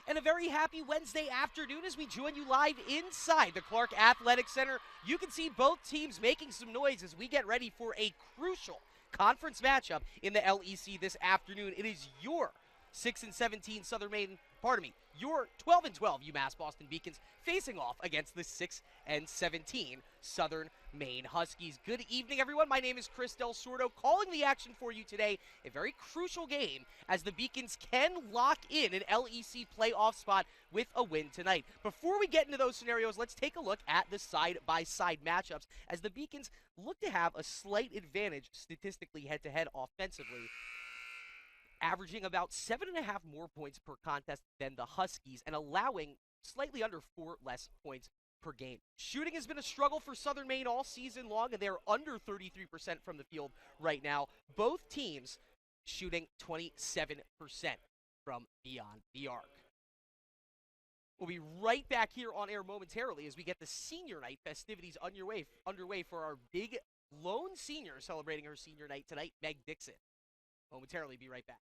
And a very happy Wednesday afternoon as we join you live inside the Clark Athletic Center. You can see both teams making some noise as we get ready for a crucial conference matchup in the LEC this afternoon. It is your 6-17 Southern Maine, your 12-12 UMass Boston Beacons facing off against the 6-17 Southern Maine Huskies. Good evening, everyone. My name is Chris Del Sordo, calling the action for you today. A very crucial game as the Beacons can lock in an LEC playoff spot with a win tonight. Before we get into those scenarios, let's take a look at the side-by-side matchups as the Beacons look to have a slight advantage statistically head-to-head offensively, averaging about 7.5 more points per contest than the Huskies and allowing slightly under 4 less points per game. Shooting has been a struggle for Southern Maine all season long, and they're under 33% from the field right now. Both teams shooting 27% from beyond the arc. We'll be right back here on air momentarily as we get the senior night festivities underway for our big lone senior celebrating her senior night tonight, Meg Dixon. Momentarily, be right back.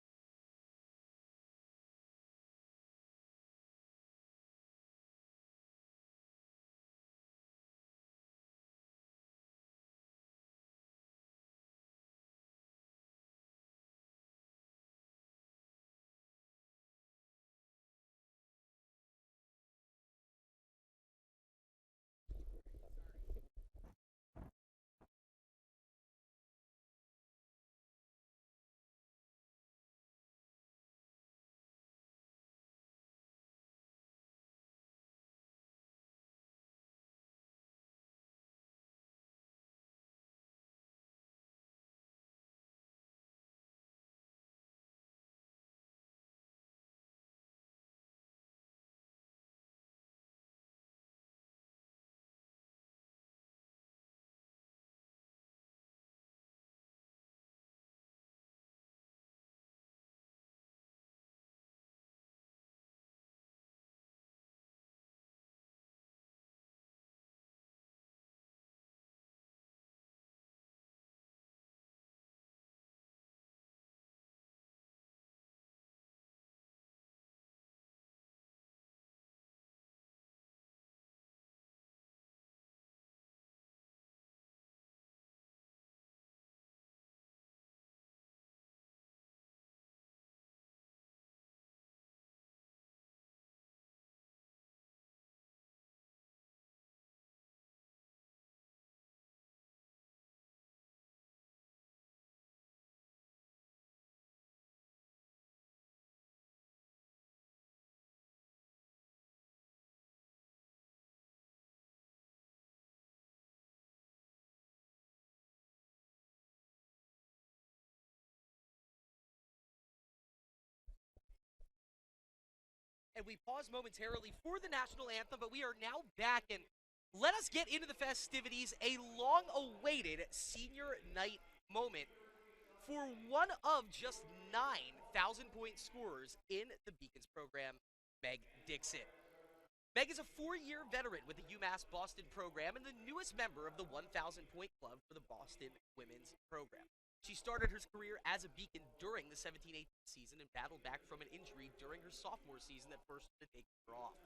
And we pause momentarily for the national anthem, but we are now back, and let us get into the festivities, a long-awaited senior night moment for one of just 9 1,000-point scorers in the Beacons program, Meg Dixon. Meg is a 4-year veteran with the UMass Boston program and the newest member of the 1,000-point club for the Boston women's program. She started her career as a Beacon during the 17-18 season and battled back from an injury during her sophomore season that forced her to take her off.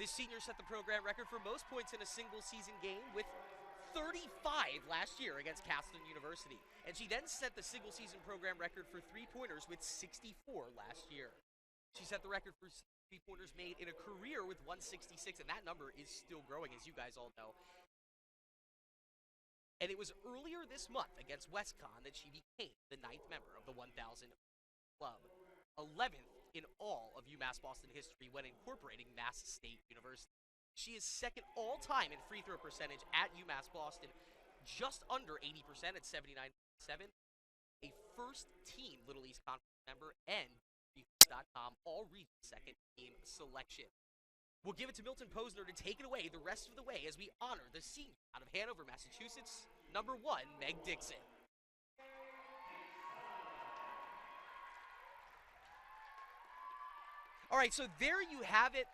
This senior set the program record for most points in a single season game with 35 last year against Castleton University. And she then set the single season program record for three-pointers with 64 last year. She set the record for three-pointers made in a career with 166, and that number is still growing, as you guys all know. And it was earlier this month against WestCon that she became the 9th member of the 1,000 club, 11th in all of UMass Boston history when incorporating Mass State University. She is second all-time in free throw percentage at UMass Boston, just under 80% at 79.7, a first-team Little East Conference member, and .com all-region second-team selection. We'll give it to Milton Posner to take it away the rest of the way as we honor the senior out of Hanover, Massachusetts, number 1, Meg Dixon. All right, so there you have it.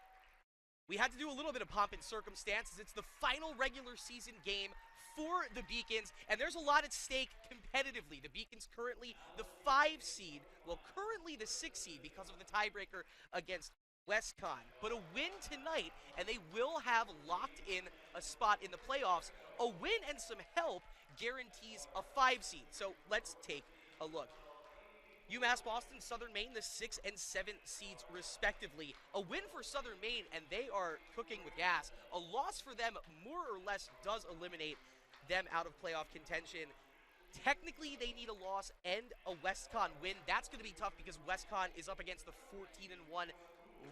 We had to do a little bit of pomp and circumstance as it's the final regular season game for the Beacons, and there's a lot at stake competitively. The Beacons currently the 5 seed, well, currently the 6 seed because of the tiebreaker against WestCon. But a win tonight, and they will have locked in a spot in the playoffs. A win and some help guarantees a 5 seed. So let's take a look. UMass Boston, Southern Maine, the 6 and 7 seeds respectively. A win for Southern Maine, and they are cooking with gas. A loss for them more or less does eliminate them out of playoff contention. Technically, they need a loss and a WestCon win. That's going to be tough because WestCon is up against the 14-1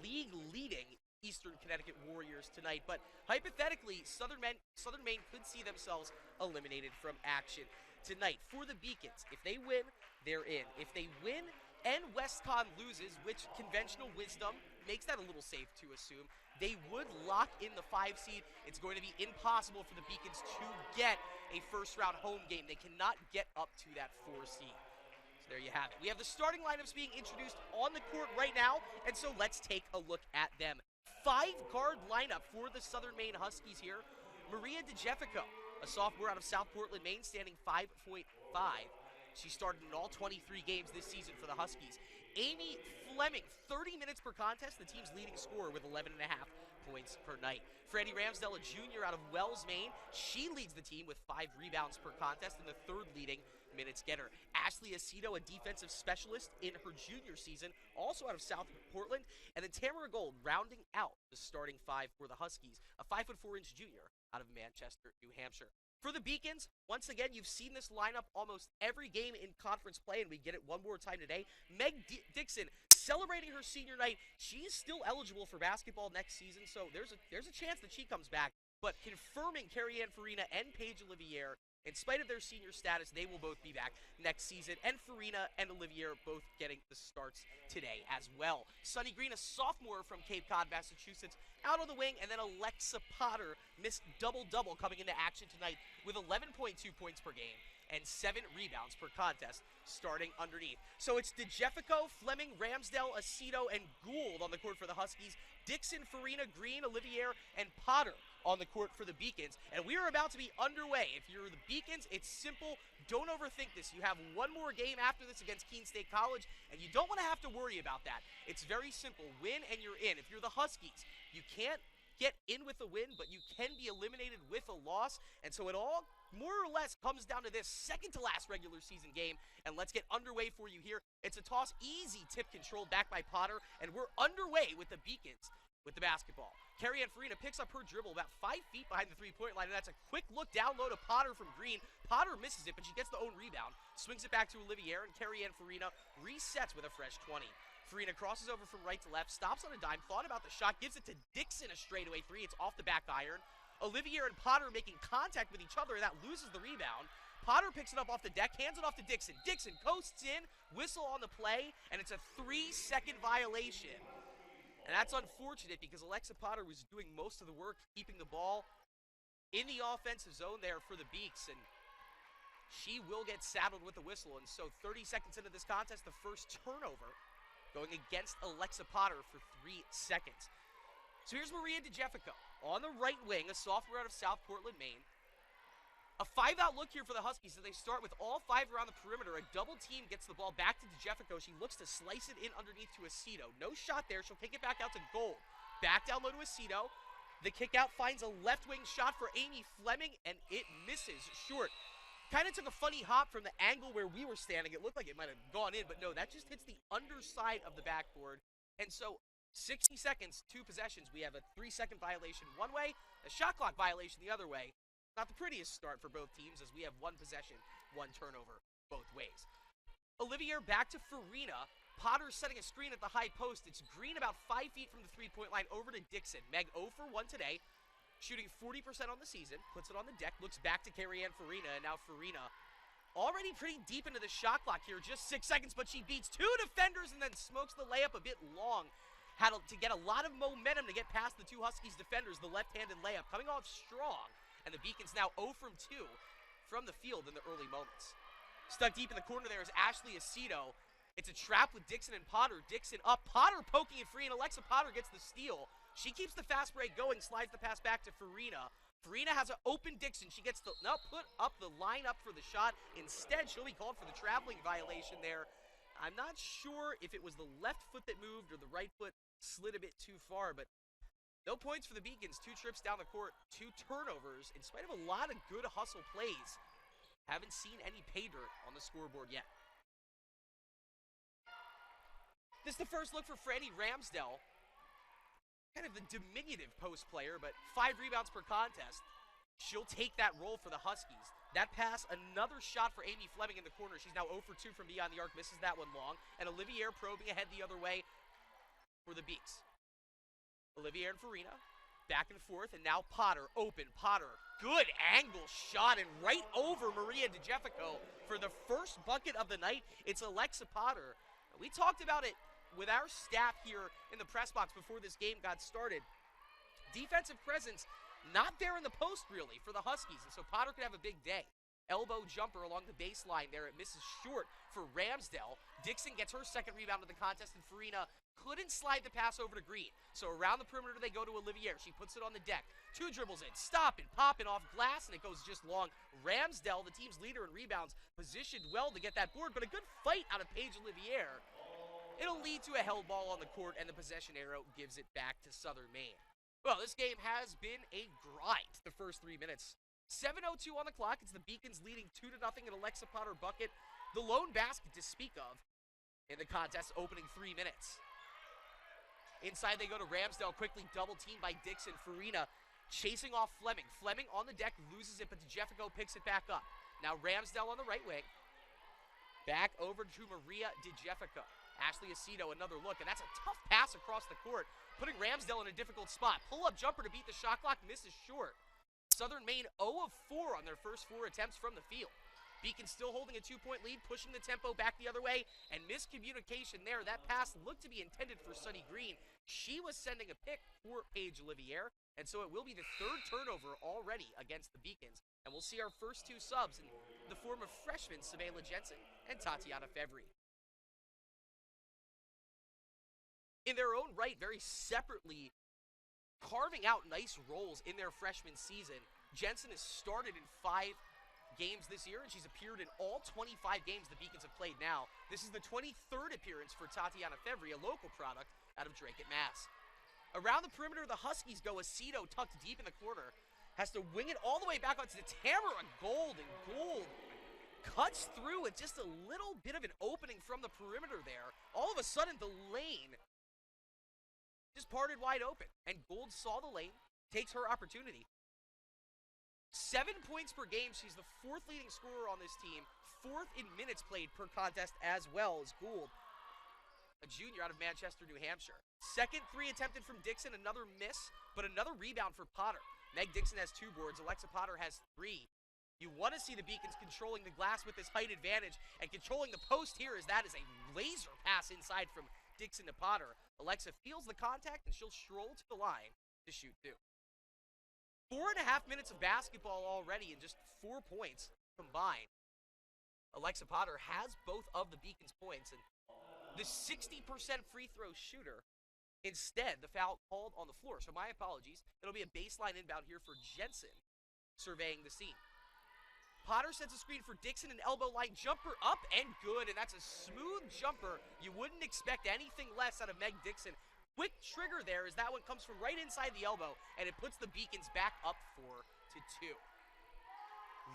league-leading Eastern Connecticut Warriors tonight. But hypothetically, Southern Maine could see themselves eliminated from action tonight. For the Beacons, if they win, they're in. If they win and WestCon loses, which conventional wisdom makes that a little safe to assume, they would lock in the 5 seed. It's going to be impossible for the Beacons to get a first-round home game. They cannot get up to that 4 seed. So there you have it. We have the starting lineups being introduced on the court right now, and so let's take a look at them. 5-guard lineup for the Southern Maine Huskies here. Maria DeJeffico, a sophomore out of South Portland, Maine, standing 5'5". She started in all 23 games this season for the Huskies. Amy Fleming, 30 minutes per contest, the team's leading scorer with 11.5 points per night. Freddie Ramsdell, a junior out of Wells, Maine. She leads the team with 5 rebounds per contest and the 3rd leading minutes getter. Ashley Aceto, a defensive specialist in her junior season, also out of South Portland. And then Tamara Gold rounding out the starting 5 for the Huskies, a 5'4" junior out of Manchester, New Hampshire. For the Beacons, once again, you've seen this lineup almost every game in conference play, and we get it one more time today. Meg Dixon celebrating her senior night. She's still eligible for basketball next season, so there's a chance that she comes back. But confirming Carrie-Anne Farina and Paige Olivier, in spite of their senior status, they will both be back next season. And Farina and Olivier both getting the starts today as well. Sunny Green, a sophomore from Cape Cod, Massachusetts, out on the wing. And then Alexa Potter missed double-double coming into action tonight with 11.2 points per game and 7 rebounds per contest starting underneath. So it's DeJeffico, Fleming, Ramsdell, Aceto, and Gould on the court for the Huskies. Dixon, Farina, Green, Olivier, and Potter on the court for the Beacons. And we are about to be underway. If you're the Beacons, it's simple. Don't overthink this. You have one more game after this against Keene State College, and you don't want to have to worry about that. It's very simple. Win and you're in. If you're the Huskies, you can't get in with a win, but you can be eliminated with a loss. And so it all more or less comes down to this second to last regular season game. And let's get underway for you here. It's a toss, easy tip controlled back by Potter, and we're underway with the Beacons with the basketball. Carrie-Anne Farina picks up her dribble about 5 feet behind the three-point line, and that's a quick look down low to Potter from Green. Potter misses it, but she gets the own rebound, swings it back to Olivier, and Carrie-Anne Farina resets with a fresh 20. Farina crosses over from right to left, stops on a dime, thought about the shot, gives it to Dixon, a straightaway 3. It's off the back iron. Olivier and Potter making contact with each other. That loses the rebound. Potter picks it up off the deck, hands it off to Dixon. Dixon coasts in, whistle on the play, and it's a 3-second violation. And that's unfortunate because Alexa Potter was doing most of the work, keeping the ball in the offensive zone there for the Beaks, and she will get saddled with the whistle. And so 30 seconds into this contest, the first turnover going against Alexa Potter for 3 seconds. So here's Maria DeJeffico on the right wing, a sophomore out of South Portland, Maine. A 5-out look here for the Huskies as they start with all 5 around the perimeter. A double team gets the ball back to DeJeffico. She looks to slice it in underneath to Aceto. No shot there. She'll kick it back out to Gold. Back down low to Aceto. The kick out finds a left wing shot for Amy Fleming, and it misses short. Kind of took a funny hop from the angle where we were standing. It looked like it might have gone in, but no, that just hits the underside of the backboard. And so 60 seconds, 2 possessions. We have a 3-second violation one way, a shot clock violation the other way. Not the prettiest start for both teams as we have 1 possession, 1 turnover both ways. Olivier back to Farina. Potter setting a screen at the high post. It's Green about 5 feet from the 3-point line over to Dixon. Meg 0 for 1 today, shooting 40% on the season. Puts it on the deck, looks back to Carrie-Anne Farina, and now Farina already pretty deep into the shot clock here. Just 6 seconds, but she beats 2 defenders and then smokes the layup a bit long. Had to get a lot of momentum to get past the 2 Huskies defenders. The left-handed layup coming off strong. And the Beacons now 0 from 2 from the field in the early moments. Stuck deep in the corner there is Ashley Aceto. It's a trap with Dixon and Potter. Dixon up, Potter poking it free, and Alexa Potter gets the steal. She keeps the fast break going, slides the pass back to Farina. Farina has an open Dixon. She gets the, no, put up the line up for the shot. Instead, she'll be called for the traveling violation there. I'm not sure if it was the left foot that moved or the right foot slid a bit too far, but no points for the Beacons. 2 trips down the court, 2 turnovers, in spite of a lot of good hustle plays. Haven't seen any pay dirt on the scoreboard yet. This is the first look for Franny Ramsdell. Kind of the diminutive post player, but 5 rebounds per contest. She'll take that role for the Huskies. That pass, another shot for Amy Fleming in the corner. She's now 0 for 2 from beyond the arc, misses that one long. And Olivier probing ahead the other way for the Beaks. Olivier and Farina, back and forth, and now Potter, open, Potter. Good angle shot, and right over Maria DeJeffico for the first bucket of the night. It's Alexa Potter. We talked about it with our staff here in the press box before this game got started. Defensive presence not there in the post, really, for the Huskies, and so Potter could have a big day. Elbow jumper along the baseline there. It misses short for Ramsdell. Dixon gets her second rebound of the contest, and Farina couldn't slide the pass over to Green. So around the perimeter they go to Olivier. She puts it on the deck. 2 dribbles in, stopping, popping off glass, and it goes just long. Ramsdell, the team's leader in rebounds, positioned well to get that board, but a good fight out of Paige Olivier. It'll lead to a held ball on the court, and the possession arrow gives it back to Southern Maine. Well, this game has been a grind the first 3 minutes. 7:02 on the clock. It's the Beacons leading 2-0 in Alexa Potter bucket. The lone basket to speak of in the contest opening 3 minutes. Inside they go to Ramsdell, quickly double teamed by Dixon. Farina chasing off Fleming. Fleming on the deck, loses it, but DeJeffico picks it back up. Now Ramsdell on the right wing. Back over to Maria DeJeffico. Ashley Aceto, another look, and that's a tough pass across the court, putting Ramsdell in a difficult spot. Pull-up jumper to beat the shot clock, misses short. Southern Maine 0 of 4 on their first 4 attempts from the field. Beacon still holding a 2-point lead, pushing the tempo back the other way, and miscommunication there. That pass looked to be intended for Sunny Green. She was sending a pick for Paige Olivier, and so it will be the 3rd turnover already against the Beacons. And we'll see our first 2 subs in the form of freshmen Savela Jensen and Tatiana Fevry. In their own right, very separately, carving out nice roles in their freshman season. Jensen has started in 5 games this year, and she's appeared in all 25 games the Beacons have played now. This is the 23rd appearance for Tatiana Fevry, a local product out of Drake at Mass. Around the perimeter, the Huskies go. Aceto tucked deep in the corner. Has to wing it all the way back onto Tamara Gold, and Gold cuts through with just a little bit of an opening from the perimeter there. All of a sudden, the lane just parted wide open, and Gold saw the lane, takes her opportunity. 7 points per game. She's the 4th leading scorer on this team, 4th in minutes played per contest as well as Gould, a junior out of Manchester, New Hampshire. Second 3 attempted from Dixon, another miss, but another rebound for Potter. Meg Dixon has 2 boards, Alexa Potter has 3. You want to see the Beacons controlling the glass with this height advantage, and controlling the post here, as that is a laser pass inside from Dixon to Potter. Alexa feels the contact, and she'll stroll to the line to shoot 2. 4.5 minutes of basketball already, and just 4 points combined. Alexa Potter has both of the Beacons' points, and the 60% free throw shooter, instead, the foul called on the floor. So my apologies. It'll be a baseline inbound here for Jensen, surveying the scene. Potter sets a screen for Dixon, an elbow line jumper up and good, and that's a smooth jumper. You wouldn't expect anything less out of Meg Dixon. Quick trigger there, as that one comes from right inside the elbow, and it puts the Beacons back up 4-2.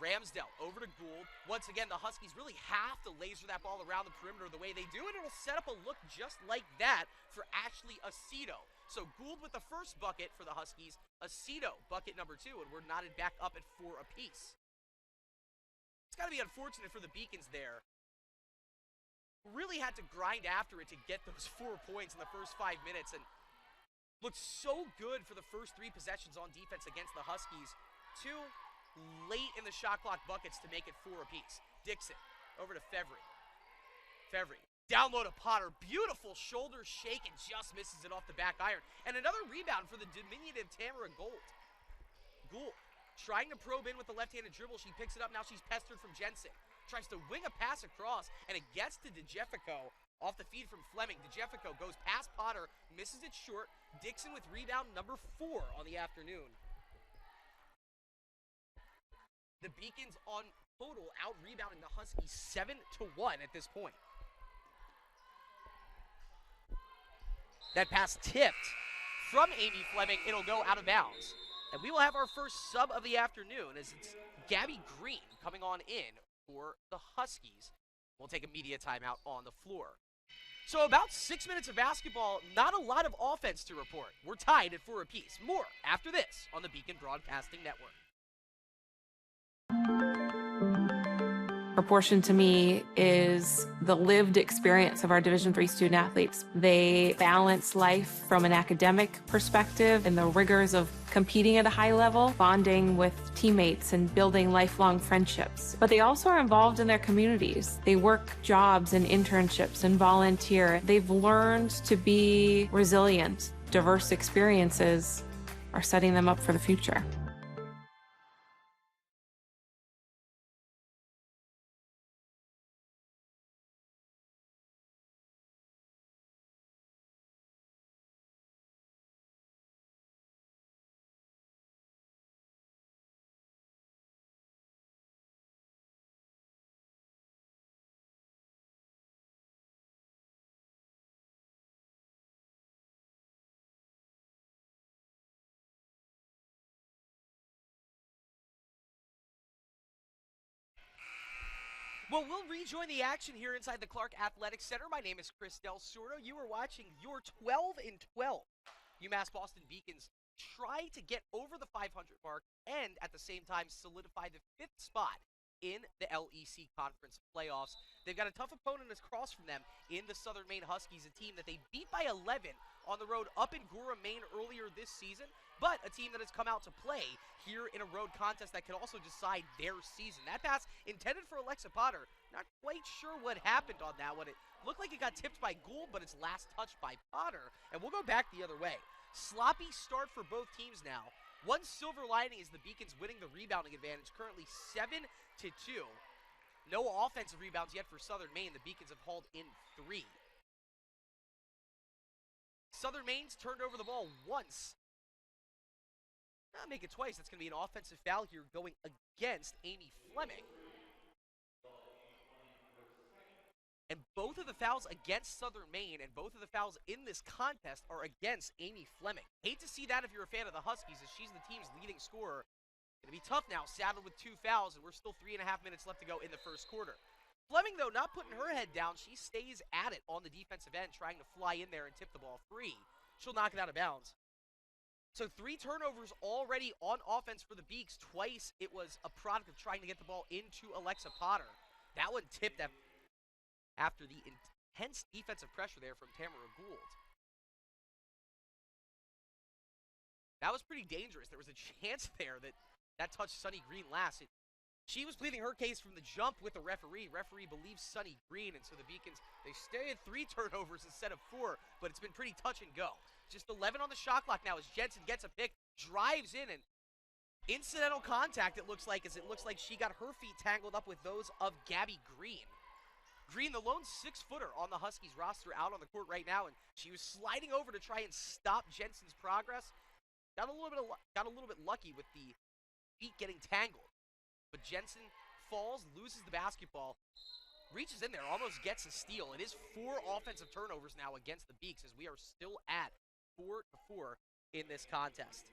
Ramsdell over to Gould. Once again, the Huskies really have to laser that ball around the perimeter the way they do, and it'll set up a look just like that for Ashley Aceto. So Gould with the first bucket for the Huskies, Aceto bucket number 2, and we're knotted back up at 4 apiece. It's got to be unfortunate for the Beacons there. Really had to grind after it to get those 4 points in the first 5 minutes, and looked so good for the first 3 possessions on defense against the Huskies. 2 late in the shot clock buckets to make it 4 apiece. Dixon over to Fevry. Fevry down low to Potter. Beautiful shoulder shake, and just misses it off the back iron. And another rebound for the diminutive Tamara Gould. Gould trying to probe in with the left-handed dribble. She picks it up. Now she's pestered from Jensen. Tries to wing a pass across, and it gets to DeJeffico off the feed from Fleming. DeJeffico goes past Potter, misses it short. Dixon with rebound number 4 on the afternoon. The Beacons on total out-rebounding the Huskies 7-1 at this point. That pass tipped from Amy Fleming. It'll go out of bounds. And we will have our first sub of the afternoon as it's Gabby Green coming on in for the Huskies. We'll take a media timeout on the floor. So about 6 minutes of basketball, not a lot of offense to report. We're tied at 4 apiece. More after this on the Beacon Broadcasting Network. Proportion to me is the lived experience of our Division III student athletes. They balance life from an academic perspective and the rigors of competing at a high level, bonding with teammates and building lifelong friendships. But they also are involved in their communities. They work jobs and internships and volunteer. They've learned to be resilient. Diverse experiences are setting them up for the future. Well, we'll rejoin the action here inside the Clark Athletic Center. My name is Chris Del Sordo. You are watching your 12-12 UMass Boston Beacons try to get over the 500 mark and at the same time solidify the 5th spot in the LEC Conference playoffs. They've got a tough opponent across from them in the Southern Maine Huskies, a team that they beat by 11 on the road up in Gorham, Maine earlier this season, but a team that has come out to play here in a road contest that could also decide their season. That pass intended for Alexa Potter. Not quite sure what happened on that one. It looked like it got tipped by Gould, but it's last touched by Potter, and we'll go back the other way. Sloppy start for both teams now. One silver lining is the Beacons winning the rebounding advantage, currently 7-2. No offensive rebounds yet for Southern Maine. The Beacons have hauled in 3. Southern Maine's turned over the ball once. I'll make it twice. That's going to be an offensive foul here going against Amy Fleming. And both of the fouls against Southern Maine and both of the fouls in this contest are against Amy Fleming. Hate to see that if you're a fan of the Huskies, as she's the team's leading scorer. Going to be tough now, saddled with 2 fouls, and we're still 3.5 minutes left to go in the first quarter. Fleming, though, not putting her head down. She stays at it on the defensive end, trying to fly in there and tip the ball free. She'll knock it out of bounds. So 3 turnovers already on offense for the Beaks. Twice it was a product of trying to get the ball into Alexa Potter. That one tipped after the intense defensive pressure there from Tamara Gould. That was pretty dangerous. There was a chance there that touched Sunny Green last. She was pleading her case from the jump with the referee. Referee believes Sunny Green, and so the Beacons, they stay at 3 turnovers instead of 4, but it's been pretty touch and go. Just 11 on the shot clock now as Jensen gets a pick, drives in, and incidental contact it looks like, as it looks like she got her feet tangled up with those of Gabby Green. Green, the lone 6-footer on the Huskies roster, out on the court right now, and she was sliding over to try and stop Jensen's progress. Got a little bit lucky with the feet getting tangled. But Jensen falls, loses the basketball, reaches in there, almost gets a steal. It is 4 offensive turnovers now against the Beaks, as we are still at 4-4 in this contest.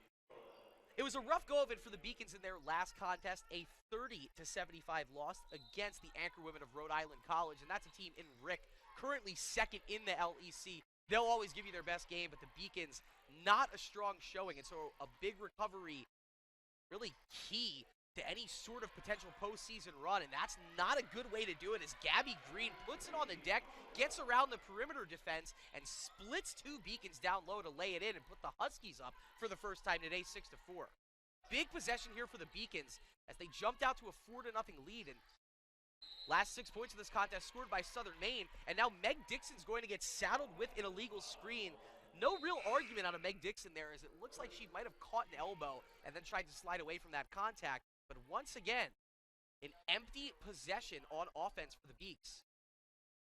It was a rough go of it for the Beacons in their last contest, a 30-75 loss against the Anchor Women of Rhode Island College, and that's a team in Rick, currently 2nd in the LEC. They'll always give you their best game, but the Beacons, not a strong showing, and so a big recovery, really key to any sort of potential postseason run, and that's not a good way to do it, as Gabby Green puts it on the deck, gets around the perimeter defense, and splits 2 Beacons down low to lay it in and put the Huskies up for the first time today, 6-4. Big possession here for the Beacons as they jumped out to a 4-0 lead, and last 6 points of this contest scored by Southern Maine, and now Meg Dixon's going to get saddled with an illegal screen. No real argument out of Meg Dixon there, as it looks like she might have caught an elbow and then tried to slide away from that contact. But once again, an empty possession on offense for the Beaks.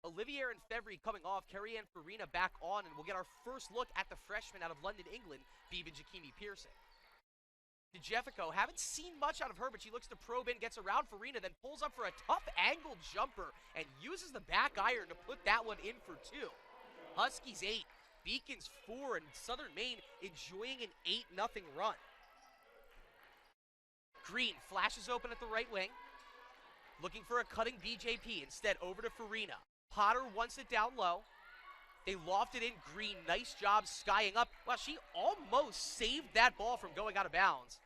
Olivier and Fevry coming off, Carrie-Ann Farina back on, and we'll get our first look at the freshman out of London, England, Beeban Jakimi Pearson. DeJeffico, haven't seen much out of her, but she looks to probe in, gets around Farina, then pulls up for a tough angled jumper and uses the back iron to put that one in for 2. Huskies 8, Beacons 4, and Southern Maine enjoying an 8-0 run. Green flashes open at the right wing, looking for a cutting BJP. Instead, over to Farina. Potter wants it down low. They lofted in. Green, nice job skying up. Well, she almost saved that ball from going out of bounds.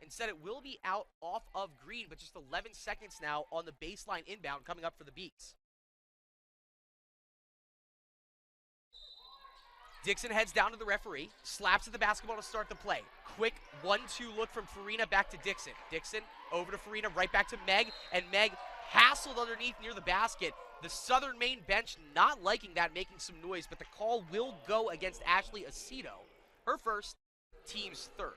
Instead, it will be out off of Green, but just 11 seconds now on the baseline inbound coming up for the Beaks. Dixon heads down to the referee, slaps at the basketball to start the play. Quick 1-2 look from Farina back to Dixon. Dixon over to Farina, right back to Meg, and Meg hassled underneath near the basket. The Southern Maine bench not liking that, making some noise, but the call will go against Ashley Aceto. Her first, team's third.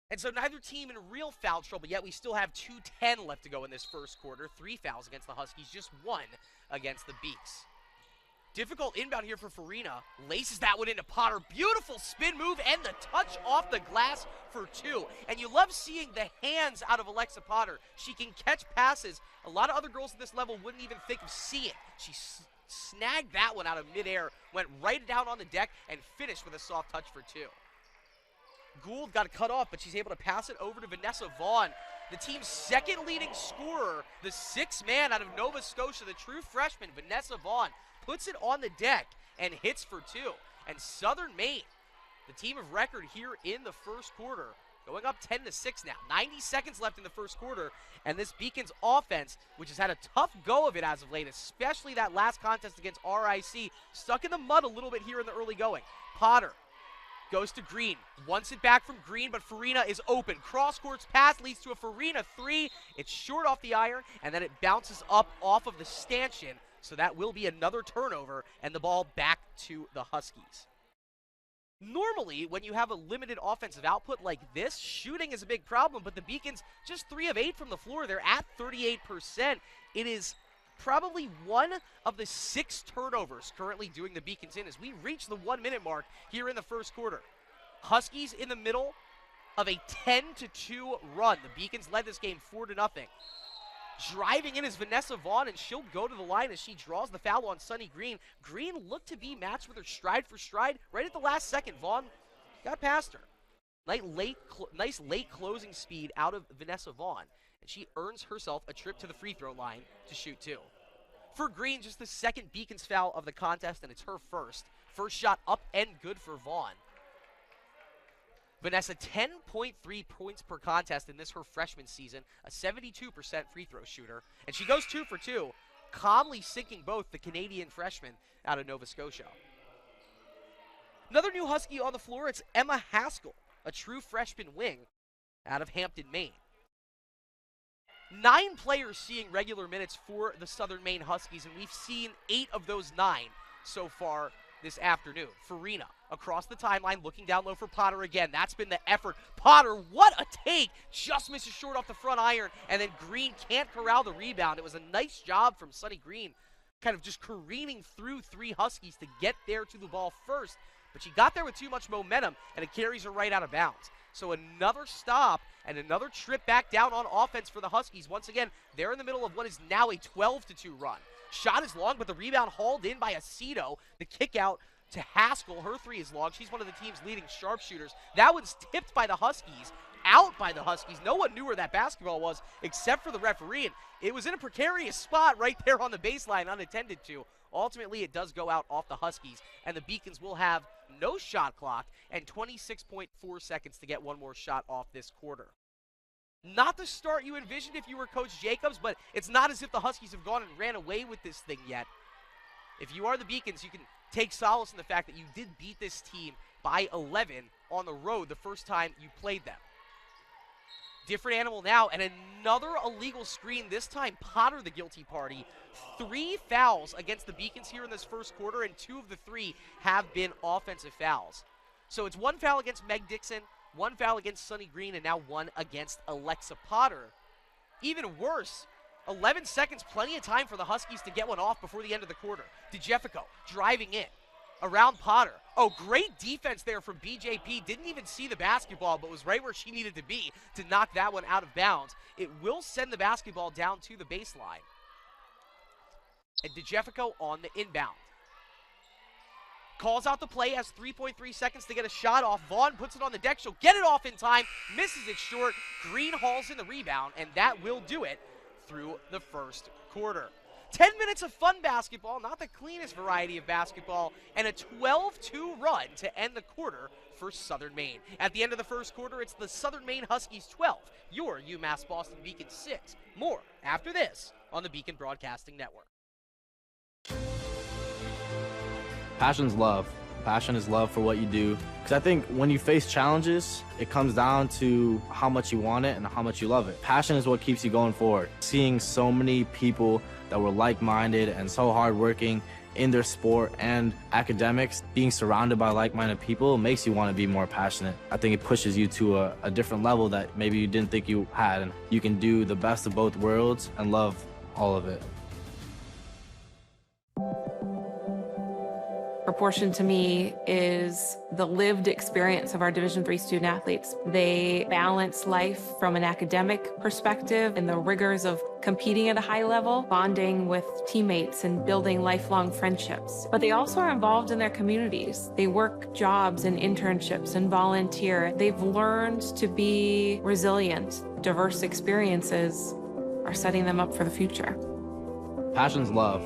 And so neither team in real foul trouble yet. We still have 2:10 left to go in this first quarter. 3 fouls against the Huskies, just 1 against the Beaks. Difficult inbound here for Farina. Laces that one into Potter. Beautiful spin move and the touch off the glass for 2. And you love seeing the hands out of Alexa Potter. She can catch passes a lot of other girls at this level wouldn't even think of seeing. She snagged that one out of midair, went right down on the deck, and finished with a soft touch for 2. Gould got cut off, but she's able to pass it over to Vanessa Vaughn. The team's second leading scorer, the 6th man out of Nova Scotia, the true freshman, Vanessa Vaughn, puts it on the deck and hits for 2. And Southern Maine, the team of record here in the first quarter, going up 10-6 now. 90 seconds left in the first quarter, and this Beacons offense, which has had a tough go of it as of late, especially that last contest against RIC, stuck in the mud a little bit here in the early going. Potter goes to Green, wants it back from Green, but Farina is open. Cross-courts pass leads to a Farina 3. It's short off the iron, and then it bounces up off of the stanchion, so that will be another turnover, and the ball back to the Huskies. Normally, when you have a limited offensive output like this, shooting is a big problem, but the Beacons just 3 of 8 from the floor. They're at 38%. It is probably one of the 6 turnovers currently doing the Beacons in as we reach the 1-minute mark here in the first quarter. Huskies in the middle of a 10-2 run. The Beacons led this game 4-0. Driving in is Vanessa Vaughn, and she'll go to the line as she draws the foul on Sunny Green. Green looked to be matched with her stride for stride. Right at the last second, Vaughn got past her. Nice late closing speed out of Vanessa Vaughn, and she earns herself a trip to the free throw line to shoot 2. For Green, just the second Beacons foul of the contest, and it's her first. First shot up and good for Vaughn. Vanessa, 10.3 points per contest in this her freshman season, a 72% free throw shooter, and she goes 2 for 2, calmly sinking both the Canadian freshman out of Nova Scotia. Another new Husky on the floor, it's Emma Haskell, a true freshman wing out of Hampton, Maine. 9 players seeing regular minutes for the Southern Maine Huskies, and we've seen 8 of those 9 so far this afternoon. Farina across the timeline, looking down low for Potter again. That's been the effort. Potter, what a take! Just misses short off the front iron, and then Green can't corral the rebound. It was a nice job from Sunny Green, kind of just careening through 3 Huskies to get there to the ball first, but she got there with too much momentum, and it carries her right out of bounds. So another stop and another trip back down on offense for the Huskies. Once again, they're in the middle of what is now a 12-2 run. Shot is long, but the rebound hauled in by Aceto. The kick out to Haskell. Her 3 is long. She's one of the team's leading sharpshooters. That one's tipped by the Huskies, out by the Huskies. No one knew where that basketball was except for the referee, and it was in a precarious spot right there on the baseline, unattended to. Ultimately, it does go out off the Huskies, and the Beacons will have no shot clock and 26.4 seconds to get one more shot off this quarter. Not the start you envisioned if you were Coach Jacobs, but it's not as if the Huskies have gone and ran away with this thing yet. If you are the Beacons, you can take solace in the fact that you did beat this team by 11 on the road the first time you played them. Different animal now, and another illegal screen, this time Potter the guilty party. 3 fouls against the Beacons here in this first quarter, and 2 of the 3 have been offensive fouls. So it's 1 foul against Meg Dixon, 1 foul against Sunny Green, and now 1 against Alexa Potter. Even worse, 11 seconds, plenty of time for the Huskies to get one off before the end of the quarter. DeJeffico driving in. around Potter. Oh, great defense there from BJP. Didn't even see the basketball, but was right where she needed to be to knock that one out of bounds. It will send the basketball down to the baseline. And DeJeffico on the inbound. Calls out the play, has 3.3 seconds to get a shot off. Vaughn puts it on the deck. She'll get it off in time, misses it short. Green hauls in the rebound, and that will do it through the first quarter. 10 minutes of fun basketball, not the cleanest variety of basketball, and a 12-2 run to end the quarter for Southern Maine. At the end of the first quarter, it's the Southern Maine Huskies 12, your UMass Boston Beacon 6. More after this on the Beacon Broadcasting Network. Passion's love. Passion is love for what you do. Because I think when you face challenges, it comes down to how much you want it and how much you love it. Passion is what keeps you going forward. Seeing so many people that were like-minded and so hardworking in their sport and academics, being surrounded by like-minded people makes you want to be more passionate. I think it pushes you to a different level that maybe you didn't think you had. And you can do the best of both worlds and love all of it. Proportion to me is the lived experience of our Division III student athletes. They balance life from an academic perspective and the rigors of competing at a high level, bonding with teammates and building lifelong friendships. But they also are involved in their communities. They work jobs and internships and volunteer. They've learned to be resilient. Diverse experiences are setting them up for the future. Passion's love.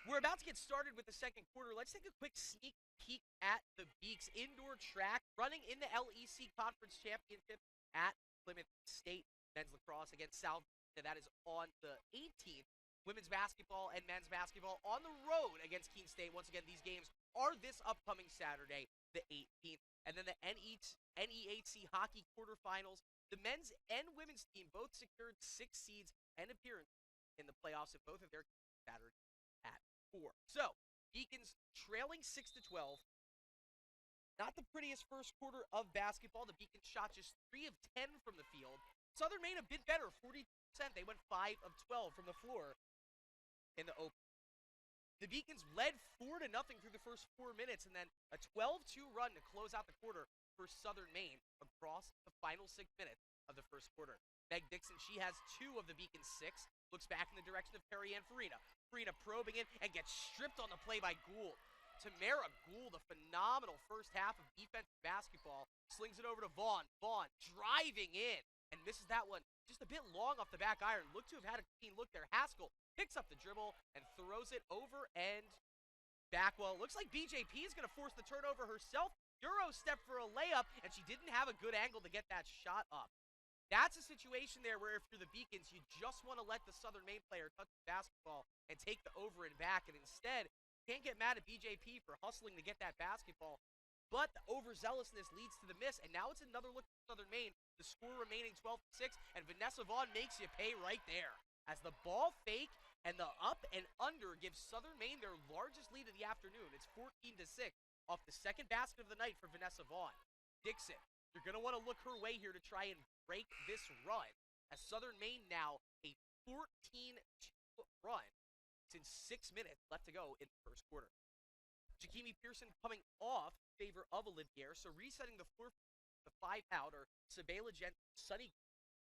We're about to get started with the second quarter. Let's take a quick sneak peek at the Beaks indoor track running in the LEC Conference Championship at Plymouth State. Men's lacrosse against South. That is on the 18th. Women's basketball and men's basketball on the road against Keene State. Once again, these games are this upcoming Saturday, the 18th. And then the NEHC hockey quarterfinals. The men's and women's team both secured 6 seeds and appearance in the playoffs in both of their Saturday at 4. So, Beacons trailing 6-12. Not the prettiest first quarter of basketball. The Beacons shot just 3 of 10 from the field. Southern Maine a bit better, 40%. They went 5 of 12 from the floor in the open. The Beacons led 4-0 through the first 4 minutes, and then a 12-2 run to close out the quarter for Southern Maine across the final 6 minutes of the first quarter. Meg Dixon, she has 2 of the Beacons' 6. Looks back in the direction of Perry-Ann Farina. Farina probing in and gets stripped on the play by Gould. Tamara Gould, a phenomenal first half of defensive basketball, slings it over to Vaughn. Vaughn driving in and misses that one just a bit long off the back iron. Looked to have had a clean look there. Haskell picks up the dribble and throws it over and back. Well, it looks like BJP is going to force the turnover herself. Euro step for a layup, and she didn't have a good angle to get that shot up. That's a situation there where if you're the Beacons, you just want to let the Southern Maine player touch the basketball and take the over and back. And instead, you can't get mad at BJP for hustling to get that basketball. But the overzealousness leads to the miss. And now it's another look for Southern Maine. The score remaining 12-6. And Vanessa Vaughn makes you pay right there. As the ball fake and the up and under gives Southern Maine their largest lead of the afternoon. It's 14-6 off the second basket of the night for Vanessa Vaughn. Dixon. You're going to want to look her way here to try and break this run. As Southern Maine now a 14-2 run since 6 minutes left to go in the first quarter. Jakimi Pearson coming off in favor of Olivier. So resetting the floor for the 5 out are Sabela Jensen, Sunny,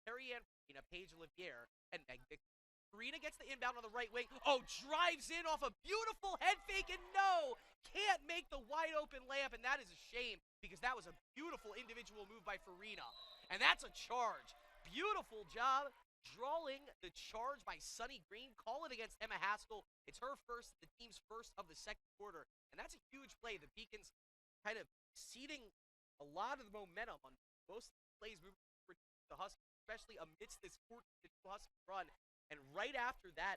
Perry-Ann Farina, Paige Olivier, and Meg Dixon. Farina gets the inbound on the right wing. Oh, drives in off a beautiful head fake, and no, can't make the wide open layup, and that is a shame because that was a beautiful individual move by Farina. And that's a charge. Beautiful job drawing the charge by Sunny Green. Call it against Emma Haskell. It's her first, the team's first of the second quarter, and that's a huge play. The Beacons kind of ceding a lot of the momentum on most of the plays moving forward to the Huskies, especially amidst this 14-2 Husky run. And right after that,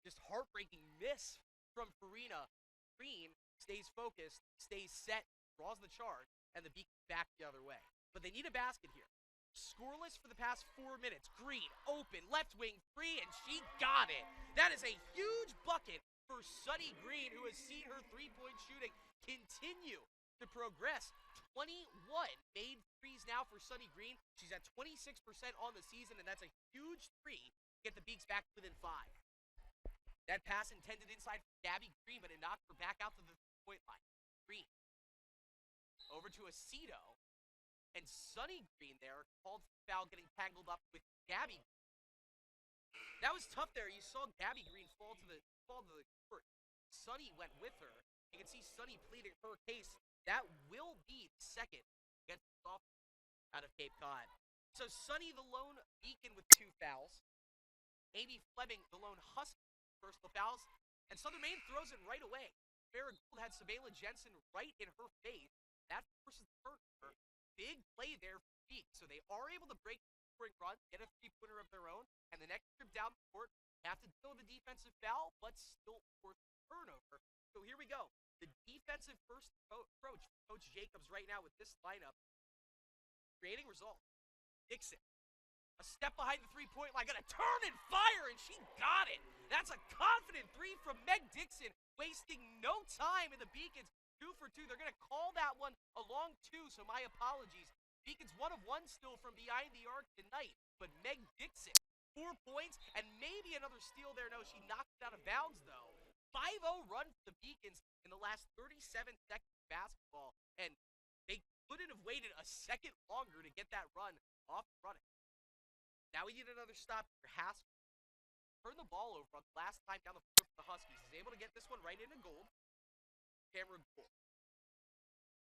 just heartbreaking miss from Farina. Green stays focused, stays set, draws the charge, and the Beacons back the other way. But they need a basket here. Scoreless for the past 4 minutes. Green, open, left wing, free, and she got it. That is a huge bucket for Sunny Green, who has seen her three-point shooting continue to progress. 21 made threes now for Sunny Green. She's at 26% on the season, and that's a huge three to get the Beaks back within 5. That pass intended inside for Gabby Green, but it knocked her back out to the 3-point line. Green. Over to Aceto. And Sunny Green there called for foul, getting tangled up with Gabby. That was tough there. You saw Gabby Green fall to the court. Sunny went with her. You can see Sunny pleading her case. That will be the second against the sophomore out of Cape Cod. So Sunny, the lone Beacon with 2 fouls. Amy Fleming, the lone Husky, personal fouls. And Southern Maine throws it right away. Farrah Gould had Sabela Jensen right in her face. That forces the turnover. Big play there for Beak. So they are able to break the scoring run, get a 3-pointer of their own, and the next trip down the court, have to deal with a defensive foul, but still force the turnover. So here we go. The defensive first approach for Coach Jacobs right now with this lineup, creating results. Dixon, a step behind the 3-point line, gonna turn and fire, and she got it. That's a confident 3 from Meg Dixon, wasting no time in the Beacons. 2 for 2. They're gonna call that one a long 2, so my apologies. Beacons 1 of 1 still from behind the arc tonight, but Meg Dixon, 4 points, and maybe another steal there. No, she knocked it out of bounds, though. 5-0 run for the Beacons in the last 37 seconds of basketball, and they couldn't have waited a second longer to get that run off running. Now we need another stop for Haskell. Turn the ball over on the last time down the floor for the Huskies. He's able to get this one right into gold. Cameron Gould.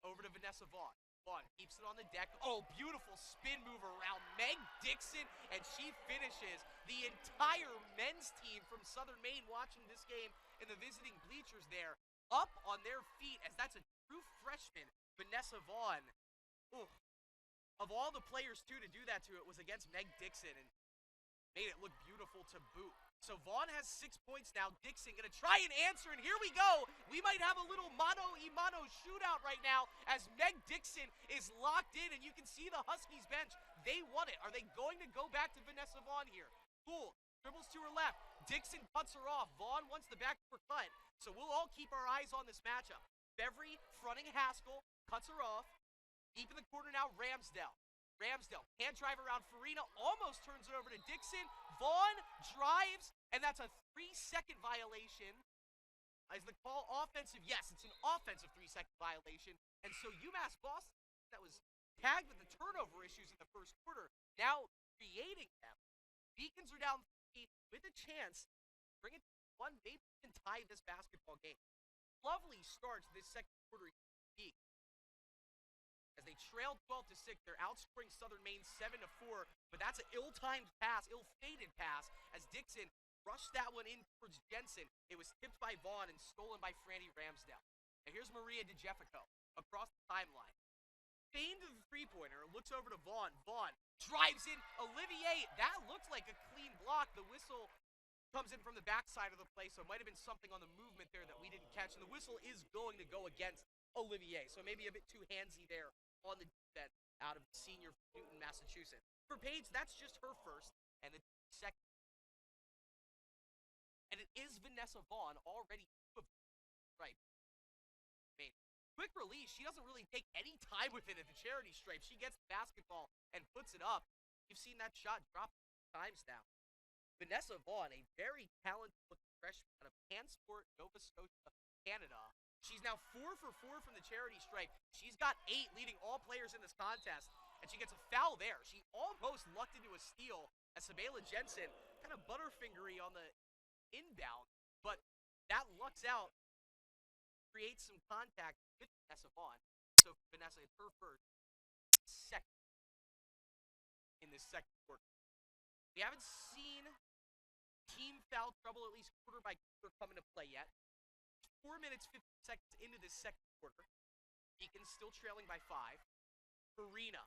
Over to Vanessa Vaughn. Vaughn keeps it on the deck. Oh, beautiful spin move around Meg Dixon, and she finishes. The entire men's team from Southern Maine watching this game in the visiting bleachers there, up on their feet, as that's a true freshman, Vanessa Vaughn. Ooh. Of all the players, too, to do that to, it was against Meg Dixon, and made it look beautiful to boot. So Vaughn has 6 points now. Dixon gonna try and answer, and here we go. We might have a little mano-a-mano shootout right now as Meg Dixon is locked in, and you can see the Huskies bench. They want it. Are they going to go back to Vanessa Vaughn here? Gould dribbles to her left. Dixon cuts her off. Vaughn wants the backdoor cut, so we'll all keep our eyes on this matchup. Bevry fronting Haskell, cuts her off. Deep in the corner now, Ramsdell. Ramsdell can't drive around Farina, almost turns it over to Dixon. Vaughn drives, and that's a 3-second violation. Is the call offensive? Yes, it's an offensive 3-second violation. And so UMass Boston, that was tagged with the turnover issues in the first quarter, now creating them. Beacons are down 3 with a chance to bring it to 1, maybe even tie this basketball game. Lovely start to this second quarter. As they trailed 12-6, they're outscoring Southern Maine 7-4, but that's an ill-timed pass, ill-fated pass, as Dixon rushed that one in towards Jensen. It was tipped by Vaughn and stolen by Franny Ramsdell. And here's Maria DeJeffico across the timeline. Feigned to the 3-pointer, looks over to Vaughn. Vaughn drives in. Olivier, that looked like a clean block. The whistle comes in from the backside of the play, so it might have been something on the movement there that we didn't catch. And the whistle is going to go against Olivier, so maybe a bit too handsy there on the defense out of the senior from Newton, Massachusetts. For Paige, that's just her first, and the second. And it is Vanessa Vaughn already right. Quick release, she doesn't really take any time with it at the charity stripe. She gets the basketball and puts it up. You've seen that shot drop times now. Vanessa Vaughn, a very talented freshman out of Cansport, Nova Scotia, Canada. She's now 4 for 4 from the charity stripe. She's got 8, leading all players in this contest, and she gets a foul there. She almost lucked into a steal as Sabela Jensen kind of butterfingery on the inbound, but that lucks out, creates some contact with Vanessa Vaughn. So Vanessa, it's her first, second in this second quarter. We haven't seen team foul trouble, at least quarter by quarter, come into play yet. 4 minutes, 50 seconds into this second quarter. Beacons still trailing by 5. Farina